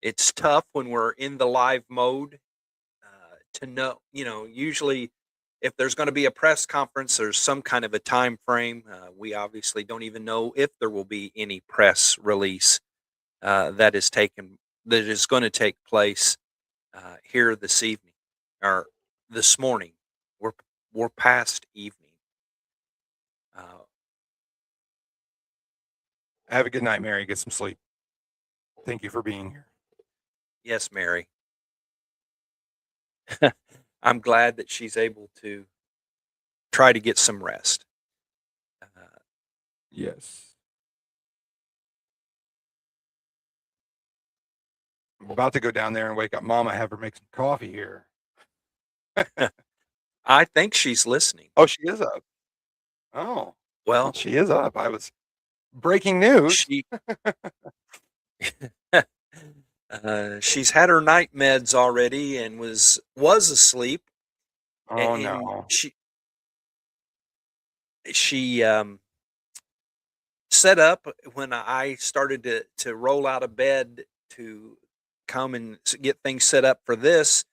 It's tough when we're in the live mode to know. Usually if there's going to be a press conference, there's some kind of a time frame. We obviously don't even know if there will be any press release that is going to take place here this evening or this morning. We're past evening. Have a good night, Mary. Get some sleep. Thank you for being here. Yes, Mary. I'm glad that she's able to try to get some rest. Yes. I'm about to go down there and wake up Mama, have her make some coffee here. I think she's listening. Oh, she is up. Oh, Well, she is up. I was breaking news. She's had her night meds already and was asleep. Oh And no. she set up when I started to roll out of bed to come and get things set up for this,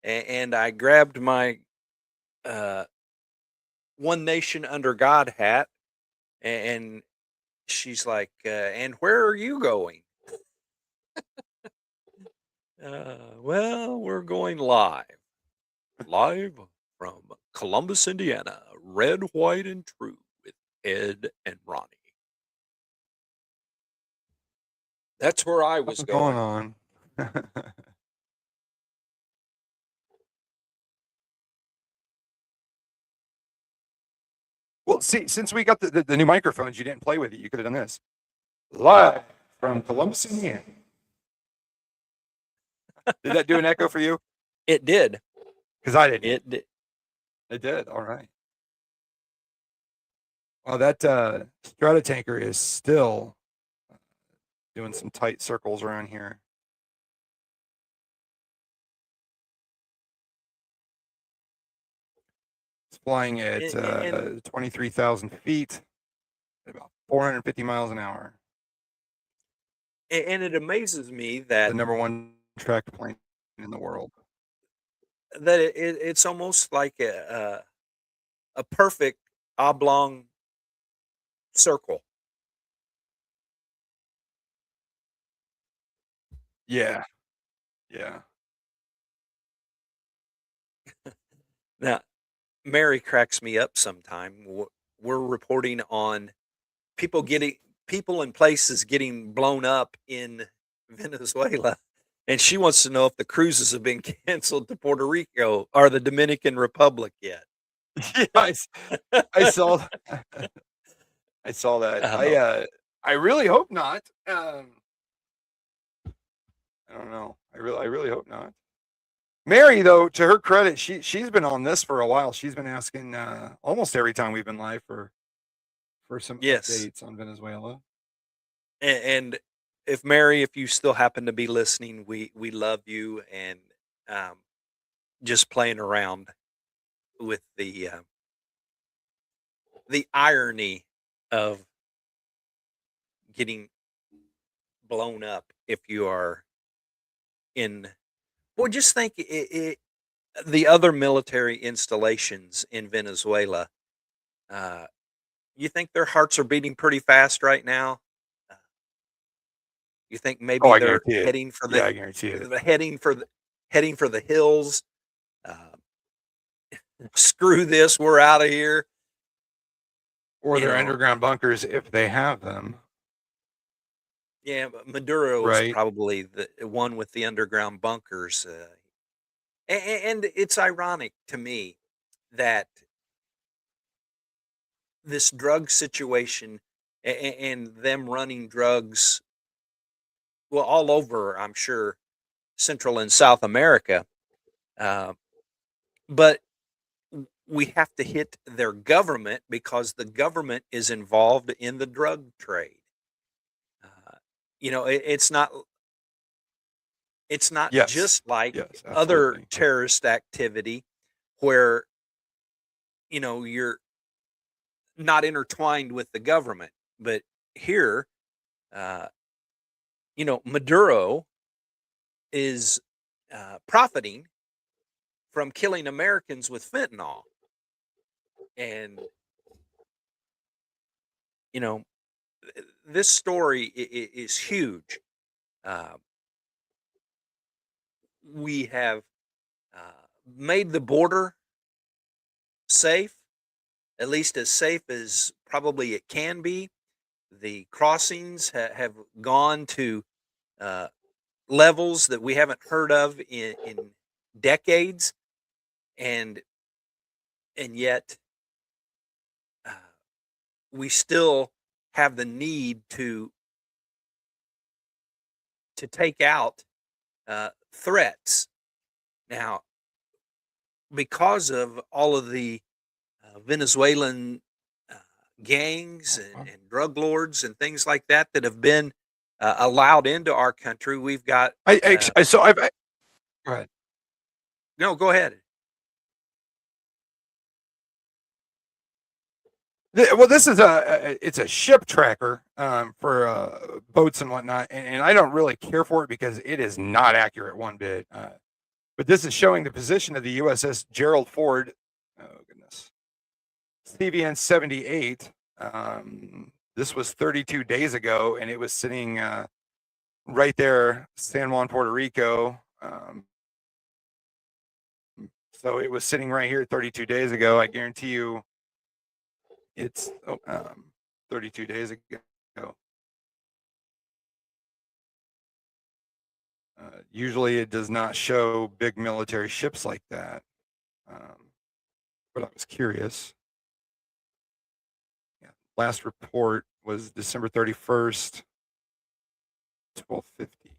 and I grabbed my One Nation Under God hat, and she's like, "And where are you going?" Well, we're going live from Columbus, Indiana. Red, White, and True with Ed and Ronnie. That's where I was What's going. going on? Well, see, since we got the new microphones, you didn't play with it. You could have done this. Live from Columbus, Indiana. Did that do an echo for you? It did. Because I didn't. It did. It did. All right. Well, that strata tanker is still doing some tight circles around here. It's flying at And 23,000 feet, at about 450 miles an hour. it amazes me The that number one tracked plane in the world. it's almost like a perfect oblong circle. Yeah. Yeah. Now, Mary cracks me up sometime. We're reporting on people and places getting blown up in Venezuela, and she wants to know if the cruises have been canceled to Puerto Rico or the Dominican Republic yet. Yeah, I saw I saw that. I really hope not. I don't know. I really hope not. Mary, though, to her credit, she's been on this for a while. She's been asking almost every time we've been live for some Yes. updates on Venezuela. And if Mary, if you still happen to be listening, we love you, and just playing around with the irony of getting blown up if you are in. Well, just think the other military installations in Venezuela. You think their hearts are beating pretty fast right now? You think maybe Oh, I they're guarantee it. heading for Yeah, I guarantee it. heading for the hills? Screw this, we're out of here. Or You their know. underground bunkers if they have them. Yeah, but Maduro is Right. probably the one with the underground bunkers. And it's ironic to me that this drug situation and them running drugs, well, all over, I'm sure, Central and South America. But we have to hit their government because the government is involved in the drug trade. It's not Yes. just like Yes, other absolutely. terrorist activity where you're not intertwined with the government, but here Maduro is profiting from killing Americans with fentanyl, and this story is huge. We have made the border safe, at least as safe as probably it can be. The crossings have gone to levels that we haven't heard of in decades, and yet we still have the need to take out threats. Now, because of all of the Venezuelan gangs and drug lords and things like that have been allowed into our country, we've got. Go ahead. No, go ahead. Well, this is it's a ship tracker for boats and whatnot, and I don't really care for it because it is not accurate one bit. But this is showing the position of the USS Gerald Ford. Oh goodness, CVN 78. This was 32 days ago, and it was sitting right there, San Juan, Puerto Rico. So it was sitting right here 32 days ago. I guarantee you, it's 32 days ago. Usually it does not show big military ships like that. But I was curious. last report was December 31st, 1250.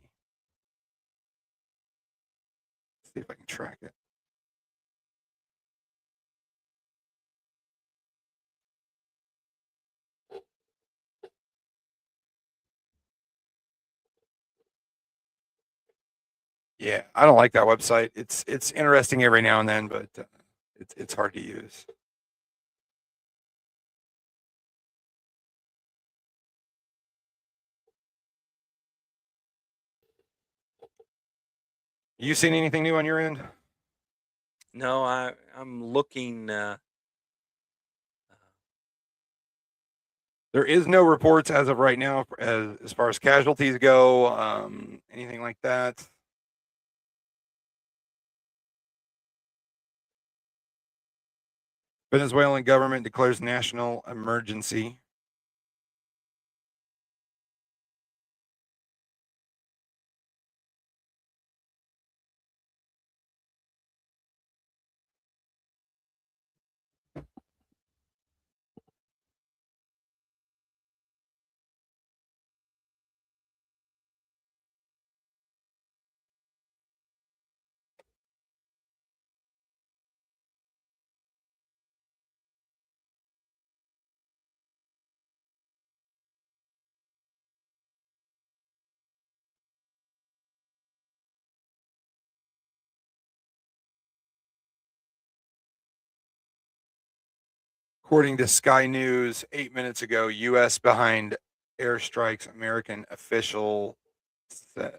Let's see if I can track it. Yeah, I don't like that website. It's interesting every now and then, but it's hard to use. You seen anything new on your end? No, I'm looking. There is no reports as of right now as far as casualties go, anything like that. Venezuelan government declares national emergency. According to Sky News 8 minutes ago, U.S. behind airstrikes, American official says.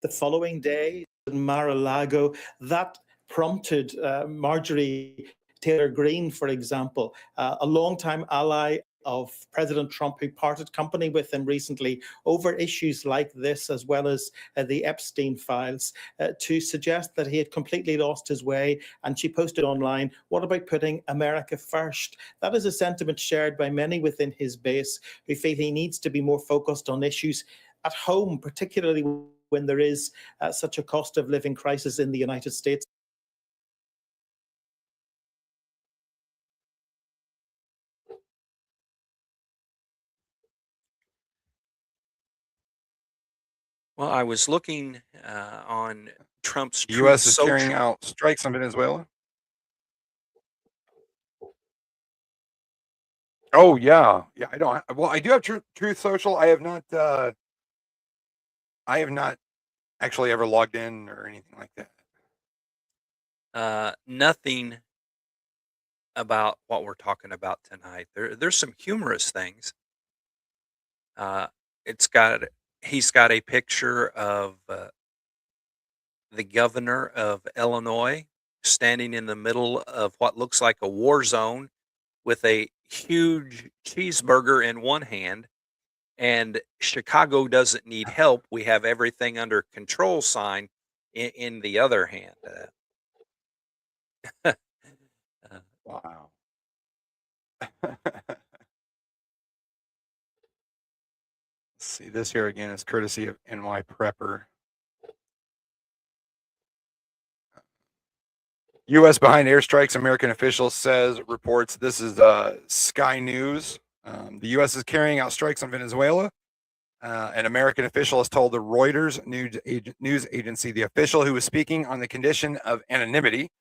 The following day in Mar-a-Lago, that prompted Marjorie Taylor Greene, for example, a longtime ally of President Trump, who parted company with him recently over issues like this, as well as the Epstein files, to suggest that he had completely lost his way. And she posted online, "What about putting America first?" That is a sentiment shared by many within his base, who feel he needs to be more focused on issues at home, particularly when there is such a cost of living crisis in the United States. Well, I was looking on Trump's The Truth U.S. is carrying Social. out strikes on Venezuela. Oh yeah, yeah. I don't. Well, I do have Truth Social. I have not. I have not actually ever logged in or anything like that. Nothing about what we're talking about tonight. There's some humorous things. It's got he's got a picture of the governor of Illinois standing in the middle of what looks like a war zone with a huge cheeseburger in one hand, and Chicago doesn't need help. We have everything under control sign in the other hand. Uh, Wow. See, this here again is courtesy of NY Prepper. U.S. behind airstrikes, American officials says, reports. This is Sky News. The U.S. is carrying out strikes on Venezuela. An American official has told the Reuters news agency the official who was speaking on the condition of anonymity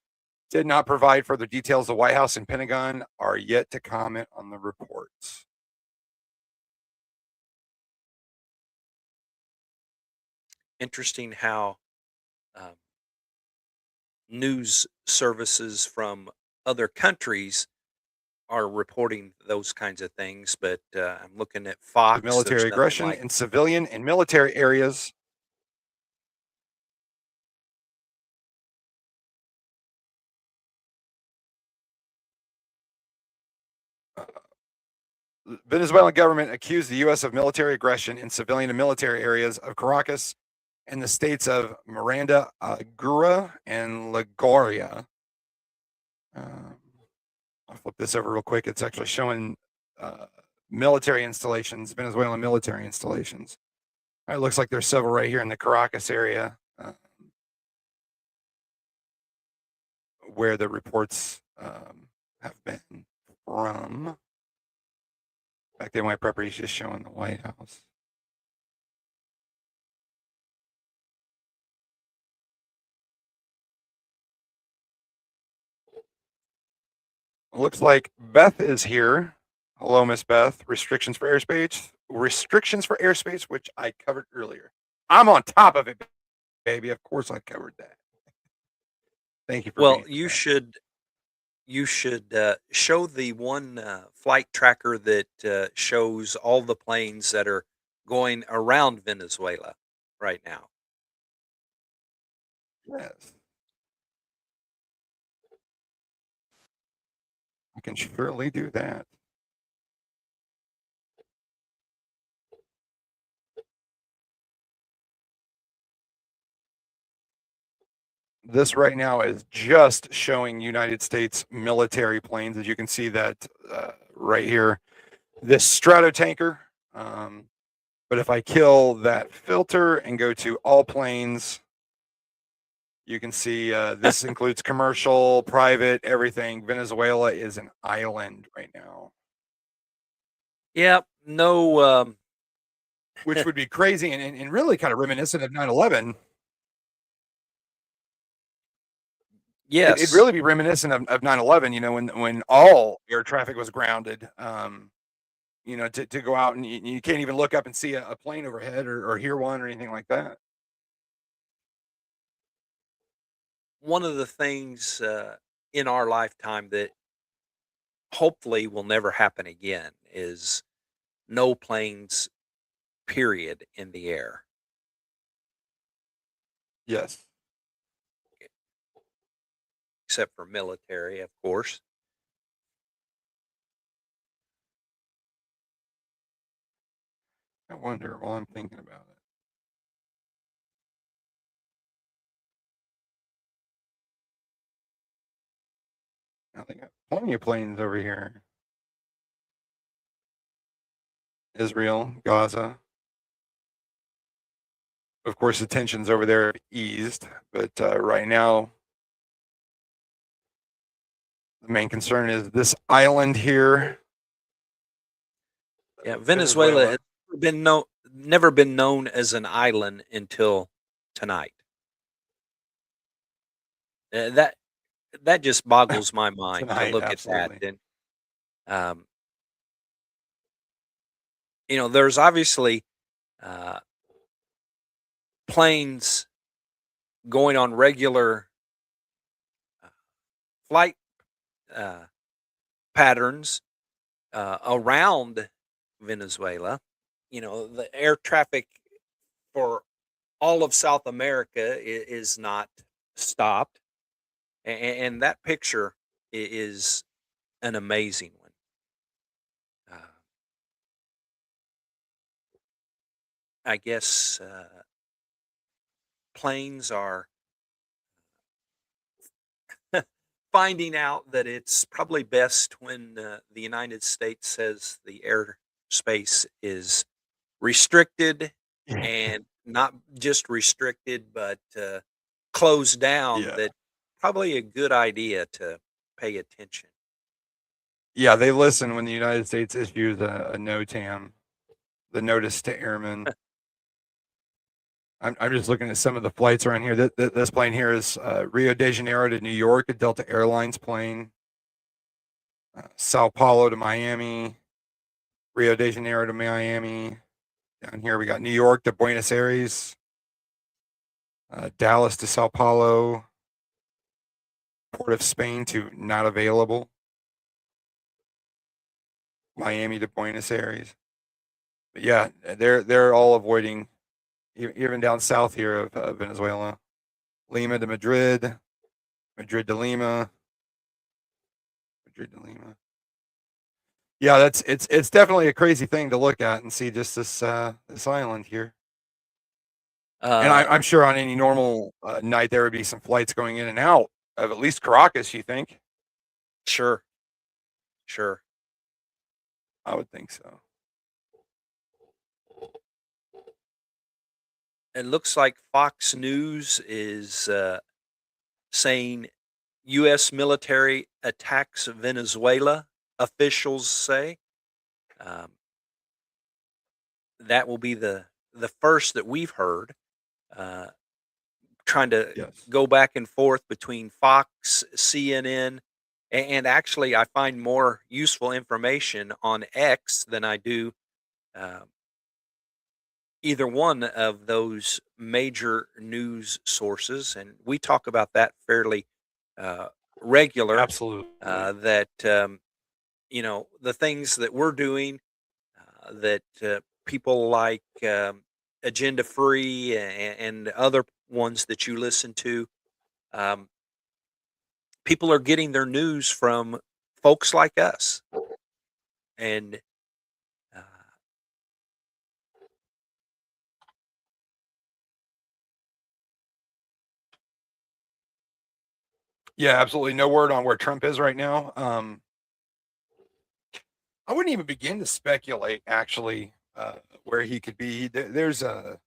did not provide further details. The White House and Pentagon are yet to comment on the reports. Interesting how news services from other countries are reporting those kinds of things, but I'm looking at Fox. With military there's nothing aggression like in civilian and military areas. Venezuelan government accused the U.S. of military aggression in civilian and military areas of Caracas and the states of Miranda, Gura, and LaGuardia. I'll flip this over real quick. It's actually showing military installations, Venezuelan military installations. It looks like there's several right here in the Caracas area where the reports have been from. In fact, my property is just showing the White House. Looks like Beth is here. Hello, Miss Beth. Restrictions for airspace, which I covered earlier. I'm on top of it, baby. Of course, I covered that. Thank you for Well, being you here. should show the one flight tracker that shows all the planes that are going around Venezuela right now. Yes. I can surely do that. This right now is just showing United States military planes. As you can see that right here, this stratotanker. But if I kill that filter and go to all planes, you can see this includes commercial, private, everything. Venezuela is an island right now. Yep, no. Which would be crazy and really kind of reminiscent of 9/11. Yes, It'd really be reminiscent of 9/11, you know, when all air traffic was grounded, you know, to go out and you can't even look up and see a plane overhead or hear one or anything like that. one of the things in our lifetime that hopefully will never happen again is no planes, period, in the air. Yes. Except for military, of course. I wonder while I'm thinking about it. Now they got plenty of planes over here. Israel, Gaza. Of course, the tensions over there have eased, but right now, the main concern is this island here. Yeah, Venezuela has never been known as an island until tonight. That just boggles my mind to Tonight, look absolutely. at that. And you know, there's obviously planes going on regular flight patterns around Venezuela. You know, the air traffic for all of South America is not stopped, and that picture is an amazing one. I guess planes are finding out that it's probably best when the United States says the airspace is restricted and not just restricted, but closed down. Yeah. That probably a good idea to pay attention. Yeah, they listen when the United States issues a NOTAM, the Notice to Airmen. I'm just looking at some of the flights around here. This plane here is Rio de Janeiro to New York, a Delta Airlines plane. Sao Paulo to Miami, Rio de Janeiro to Miami. Down here we got New York to Buenos Aires, Dallas to Sao Paulo, Port of Spain to not available, Miami to Buenos Aires. But yeah, they're all avoiding, even down south here of Venezuela. Lima to Madrid, Madrid to Lima, Madrid to Lima. Yeah, it's definitely a crazy thing to look at and see just this island here. And I'm sure on any normal night there would be some flights going in and out of at least Caracas. You think? Sure. I would think so. It looks like Fox News is saying U.S. military attacks Venezuela, officials say. Um, that will be the first that we've heard. Uh, Trying to Yes. go back and forth between Fox, CNN, and actually, I find more useful information on X than I do uh, either one of those major news sources, and we talk about that fairly uh, regular. Absolutely. That the things that we're doing that people like Agenda Free and other ones that you listen to, um, people are getting their news from folks like us, and uh, Yeah, absolutely. No word on where Trump is right now. I wouldn't even begin to speculate actually where he could be. There's a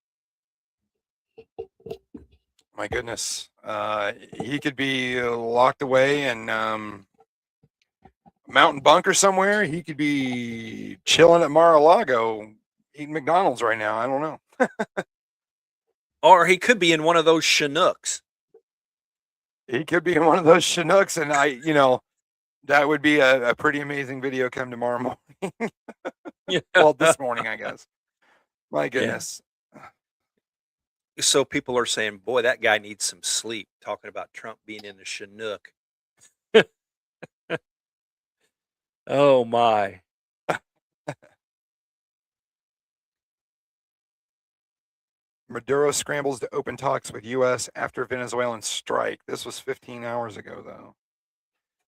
my goodness. He could be locked away in mountain bunker somewhere. He could be chilling at Mar-a-Lago eating McDonald's right now. I don't know. or he could be in one of those Chinooks. He could be in one of those Chinooks, and that would be a pretty amazing video come tomorrow morning. Yeah. Well, this morning, I guess. My Yeah. goodness. So people are saying, "Boy, that guy needs some sleep." Talking about Trump being in the Chinook. Oh my! Maduro scrambles to open talks with U.S. after Venezuelan strike. This was 15 hours ago, though.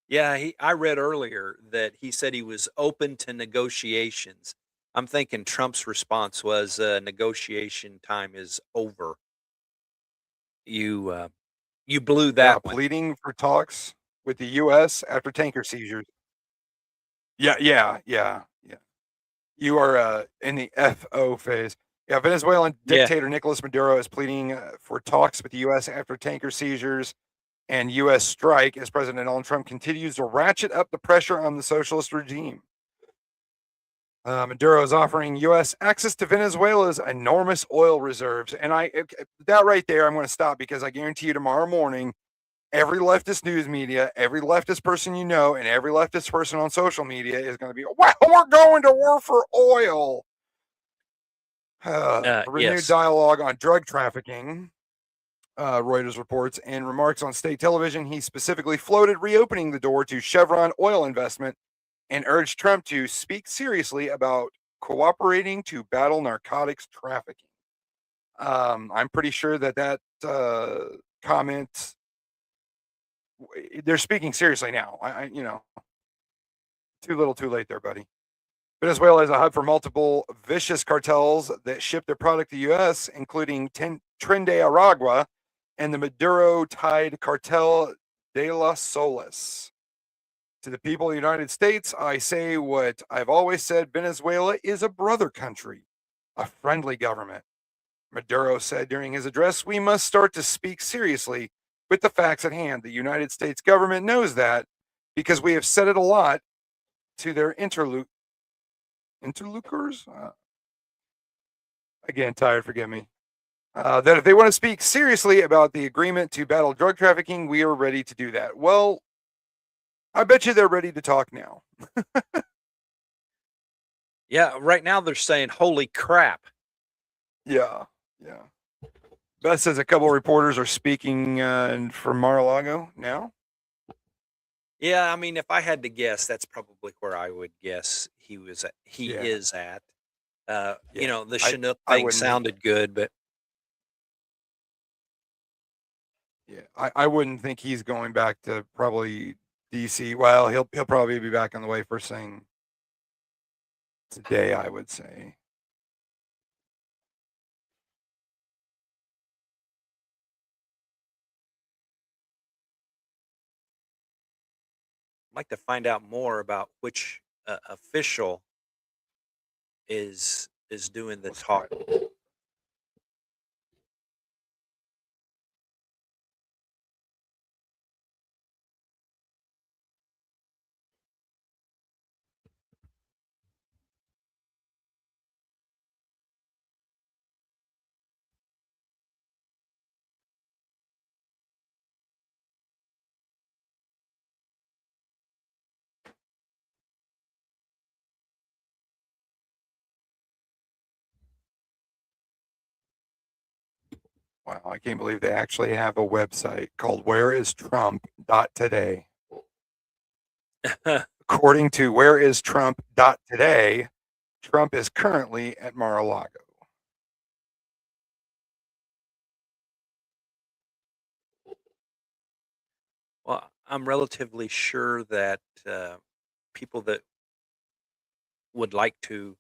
Yeah, I read earlier that he said he was open to negotiations. I'm thinking Trump's response was, "Negotiation time is over." You blew Yeah, that one. pleading for talks with the U.S. after tanker seizures. Yeah. You are in the FO phase. Yeah, Venezuelan Yeah. dictator Nicolas Maduro is pleading for talks with the U.S. after tanker seizures and U.S. strike as President Donald Trump continues to ratchet up the pressure on the socialist regime. Maduro is offering U.S. access to Venezuela's enormous oil reserves. And that right there, I'm going to stop because I guarantee you tomorrow morning, every leftist news media, every leftist person you know, and every leftist person on social media is going to be, well, we're going to war for oil. Renewed Yes. dialogue on drug trafficking, Reuters reports, and remarks on state television. He specifically floated reopening the door to Chevron oil investment and urged Trump to speak seriously about cooperating to battle narcotics trafficking. I'm pretty sure that comment, they're speaking seriously now. Too little, too late there, buddy. Venezuela is a hub for multiple vicious cartels that ship their product to the U.S., including Tren de Aragua and the Maduro-tied cartel de las Solas. To the people of the United States, I say what I've always said: Venezuela is a brother country, a friendly government. Maduro said during his address, we must start to speak seriously with the facts at hand. The United States government knows that because we have said it a lot to their interlocutors. Again, tired, forgive me. That if they want to speak seriously about the agreement to battle drug trafficking, we are ready to do that. Well, I bet you they're ready to talk now. Yeah. Right now they're saying, "Holy crap!" Yeah. Beth says a couple of reporters are speaking from Mar-a-Lago now. Yeah, I mean, if I had to guess, that's probably where I would guess he was. He Yeah. is at. Yeah. The Chinook I thing wouldn't. sounded good, but Yeah, I wouldn't think he's going back to probably DC. Well, he'll probably be back on the way first thing today, I would say. I'd like to find out more about which official is doing the Let's talk. try it. Wow, I can't believe they actually have a website called whereistrump.today. According to whereistrump.today, Trump is currently at Mar-a-Lago. Well, I'm relatively sure that people that would like to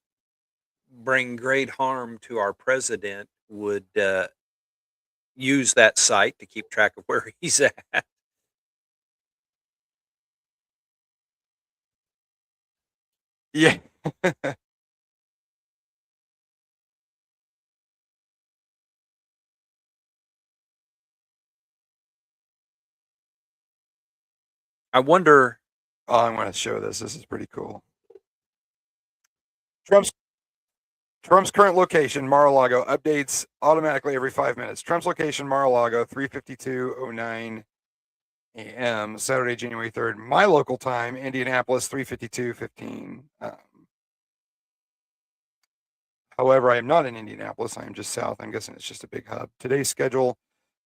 bring great harm to our president would use that site to keep track of where he's at. Yeah. I wonder. Oh, I'm going to show this. This is pretty cool. Trump's current location, Mar-a-Lago, updates automatically every 5 minutes. Trump's location, Mar-a-Lago, 3:52:09 a.m. Saturday, January 3rd. My local time, Indianapolis, 3:52:15. However, I am not in Indianapolis. I am just south. I'm guessing it's just a big hub. Today's schedule,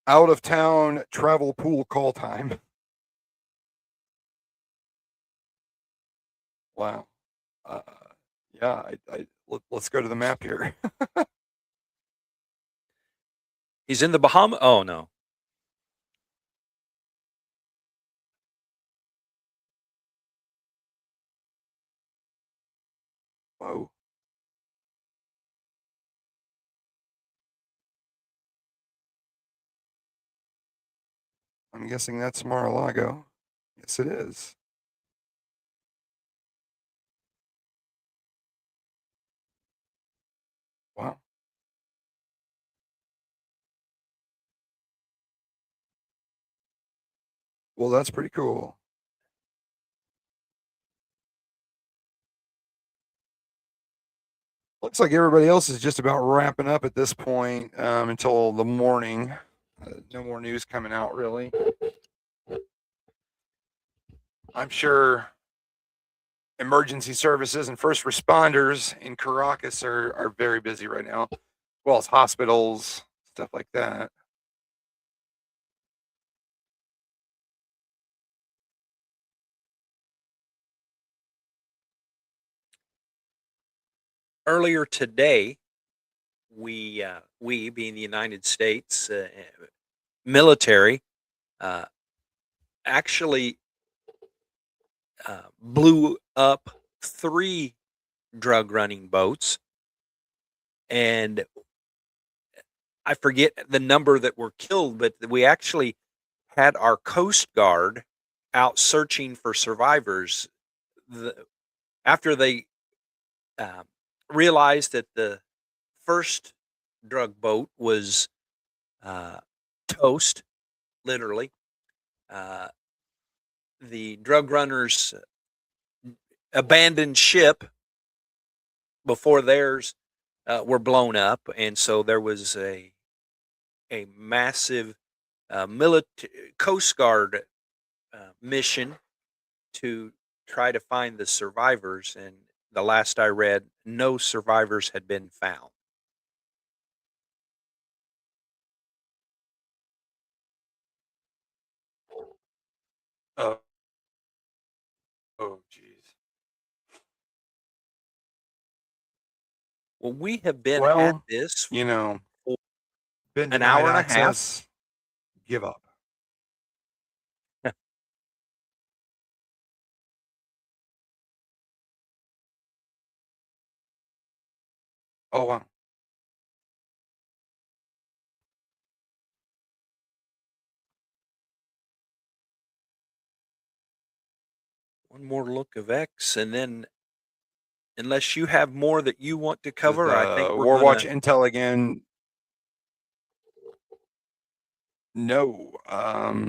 out of town travel pool call time. Wow. Yeah, let's go to the map here. He's in the Bahamas. Oh no. Whoa. I'm guessing that's Mar-a-Lago. Yes, it is. Wow. Well, that's pretty cool. Looks like everybody else is just about wrapping up at this point until the morning. No more news coming out, really. I'm sure emergency services and first responders in Caracas are very busy right now, as well as hospitals, stuff like that. Earlier today, we being the United States military, uh, actually blew up 3 drug running boats, and I forget the number that were killed, but we actually had our Coast Guard out searching for survivors. After they uh, realized that the first drug boat was uh, toast, literally, uh, the drug runners abandoned ship before theirs were blown up, and so there was a massive Coast Guard mission to try to find the survivors. And the last I read, no survivors had been found. Oh, oh, geez. Well, we have been at Well, this you know, for been an denied hour and a half. access. Give up. Oh, wow. One more look of X, and then unless you have more that you want to cover, I think we're Warwatch gonna. intel again. No. I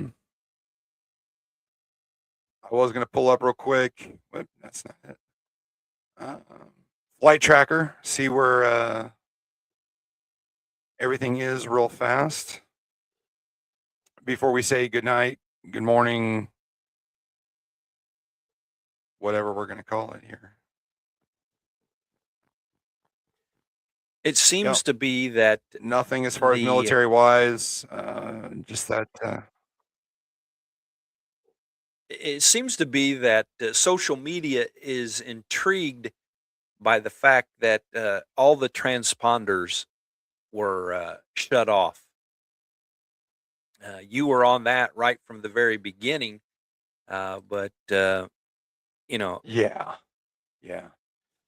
was going to pull up real quick, but that's not it. Flight tracker, see where everything is real fast before we say good night, good morning, whatever we're going to call it here. It seems to be that nothing as far as the- military wise, just that. It seems to be that social media is intrigued by the fact that all the transponders were shut off. You were on that right from the very beginning, but you know, Yeah.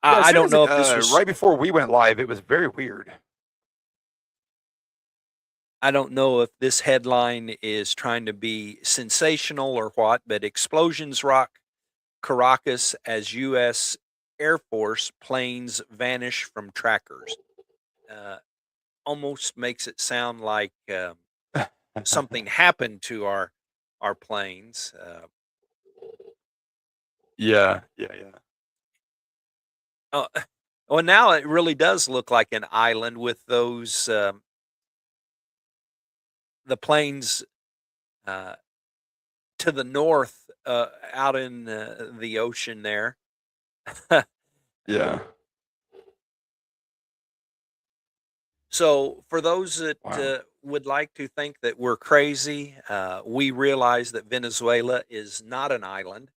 I don't know if this was right before we went live. It was very weird. I don't know if this headline is trying to be sensational or what, but explosions rock Caracas as U.S. Air Force planes vanish from trackers. Almost makes it sound like something happened to our planes. Yeah. Well, now it really does look like an island with those the planes to the north out in the ocean there. Yeah. So for those that would like to think that we're crazy, we realize that Venezuela is not an island.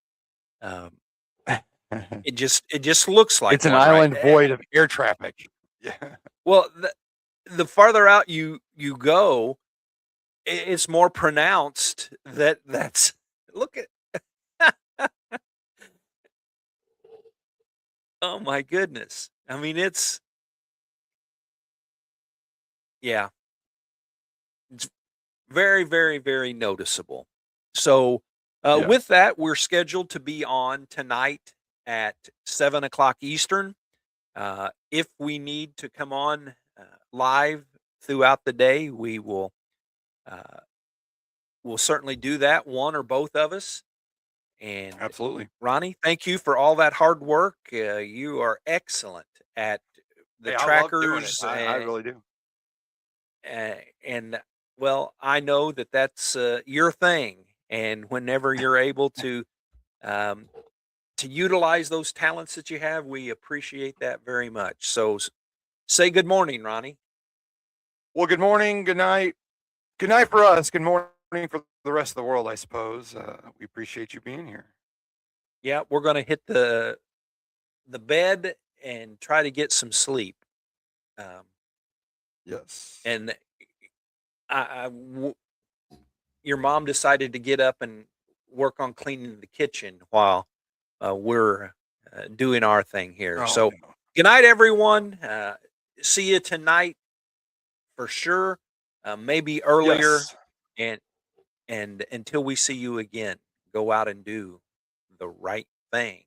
It just looks like it's an one island right void of air traffic. Yeah. Well, the farther out you go, it's more pronounced that's look at. Oh my goodness! I mean, it's very, very, very noticeable. So, with that, we're scheduled to be on tonight at 7:00 Eastern. If we need to come on live throughout the day, we will. We'll certainly do that, one or both of us. And absolutely, Ronnie, thank you for all that hard work. You are excellent at the trackers. I really do. And well, I know that that's your thing. And whenever you're able to utilize those talents that you have, we appreciate that very much. So, say good morning, Ronnie. Well, good morning, good night for us. Good morning for the rest of the world, I suppose. We appreciate you being here. Yeah, we're going to hit the bed and try to get some sleep. Yes. And your mom decided to get up and work on cleaning the kitchen while we're doing our thing here. So, good night, everyone. See you tonight for sure. Maybe earlier. Yes. And until we see you again, go out and do the right thing.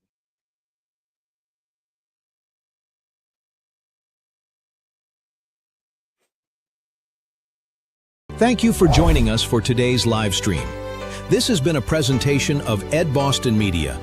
Thank you for joining us for today's live stream. This has been a presentation of Ed Boston Media.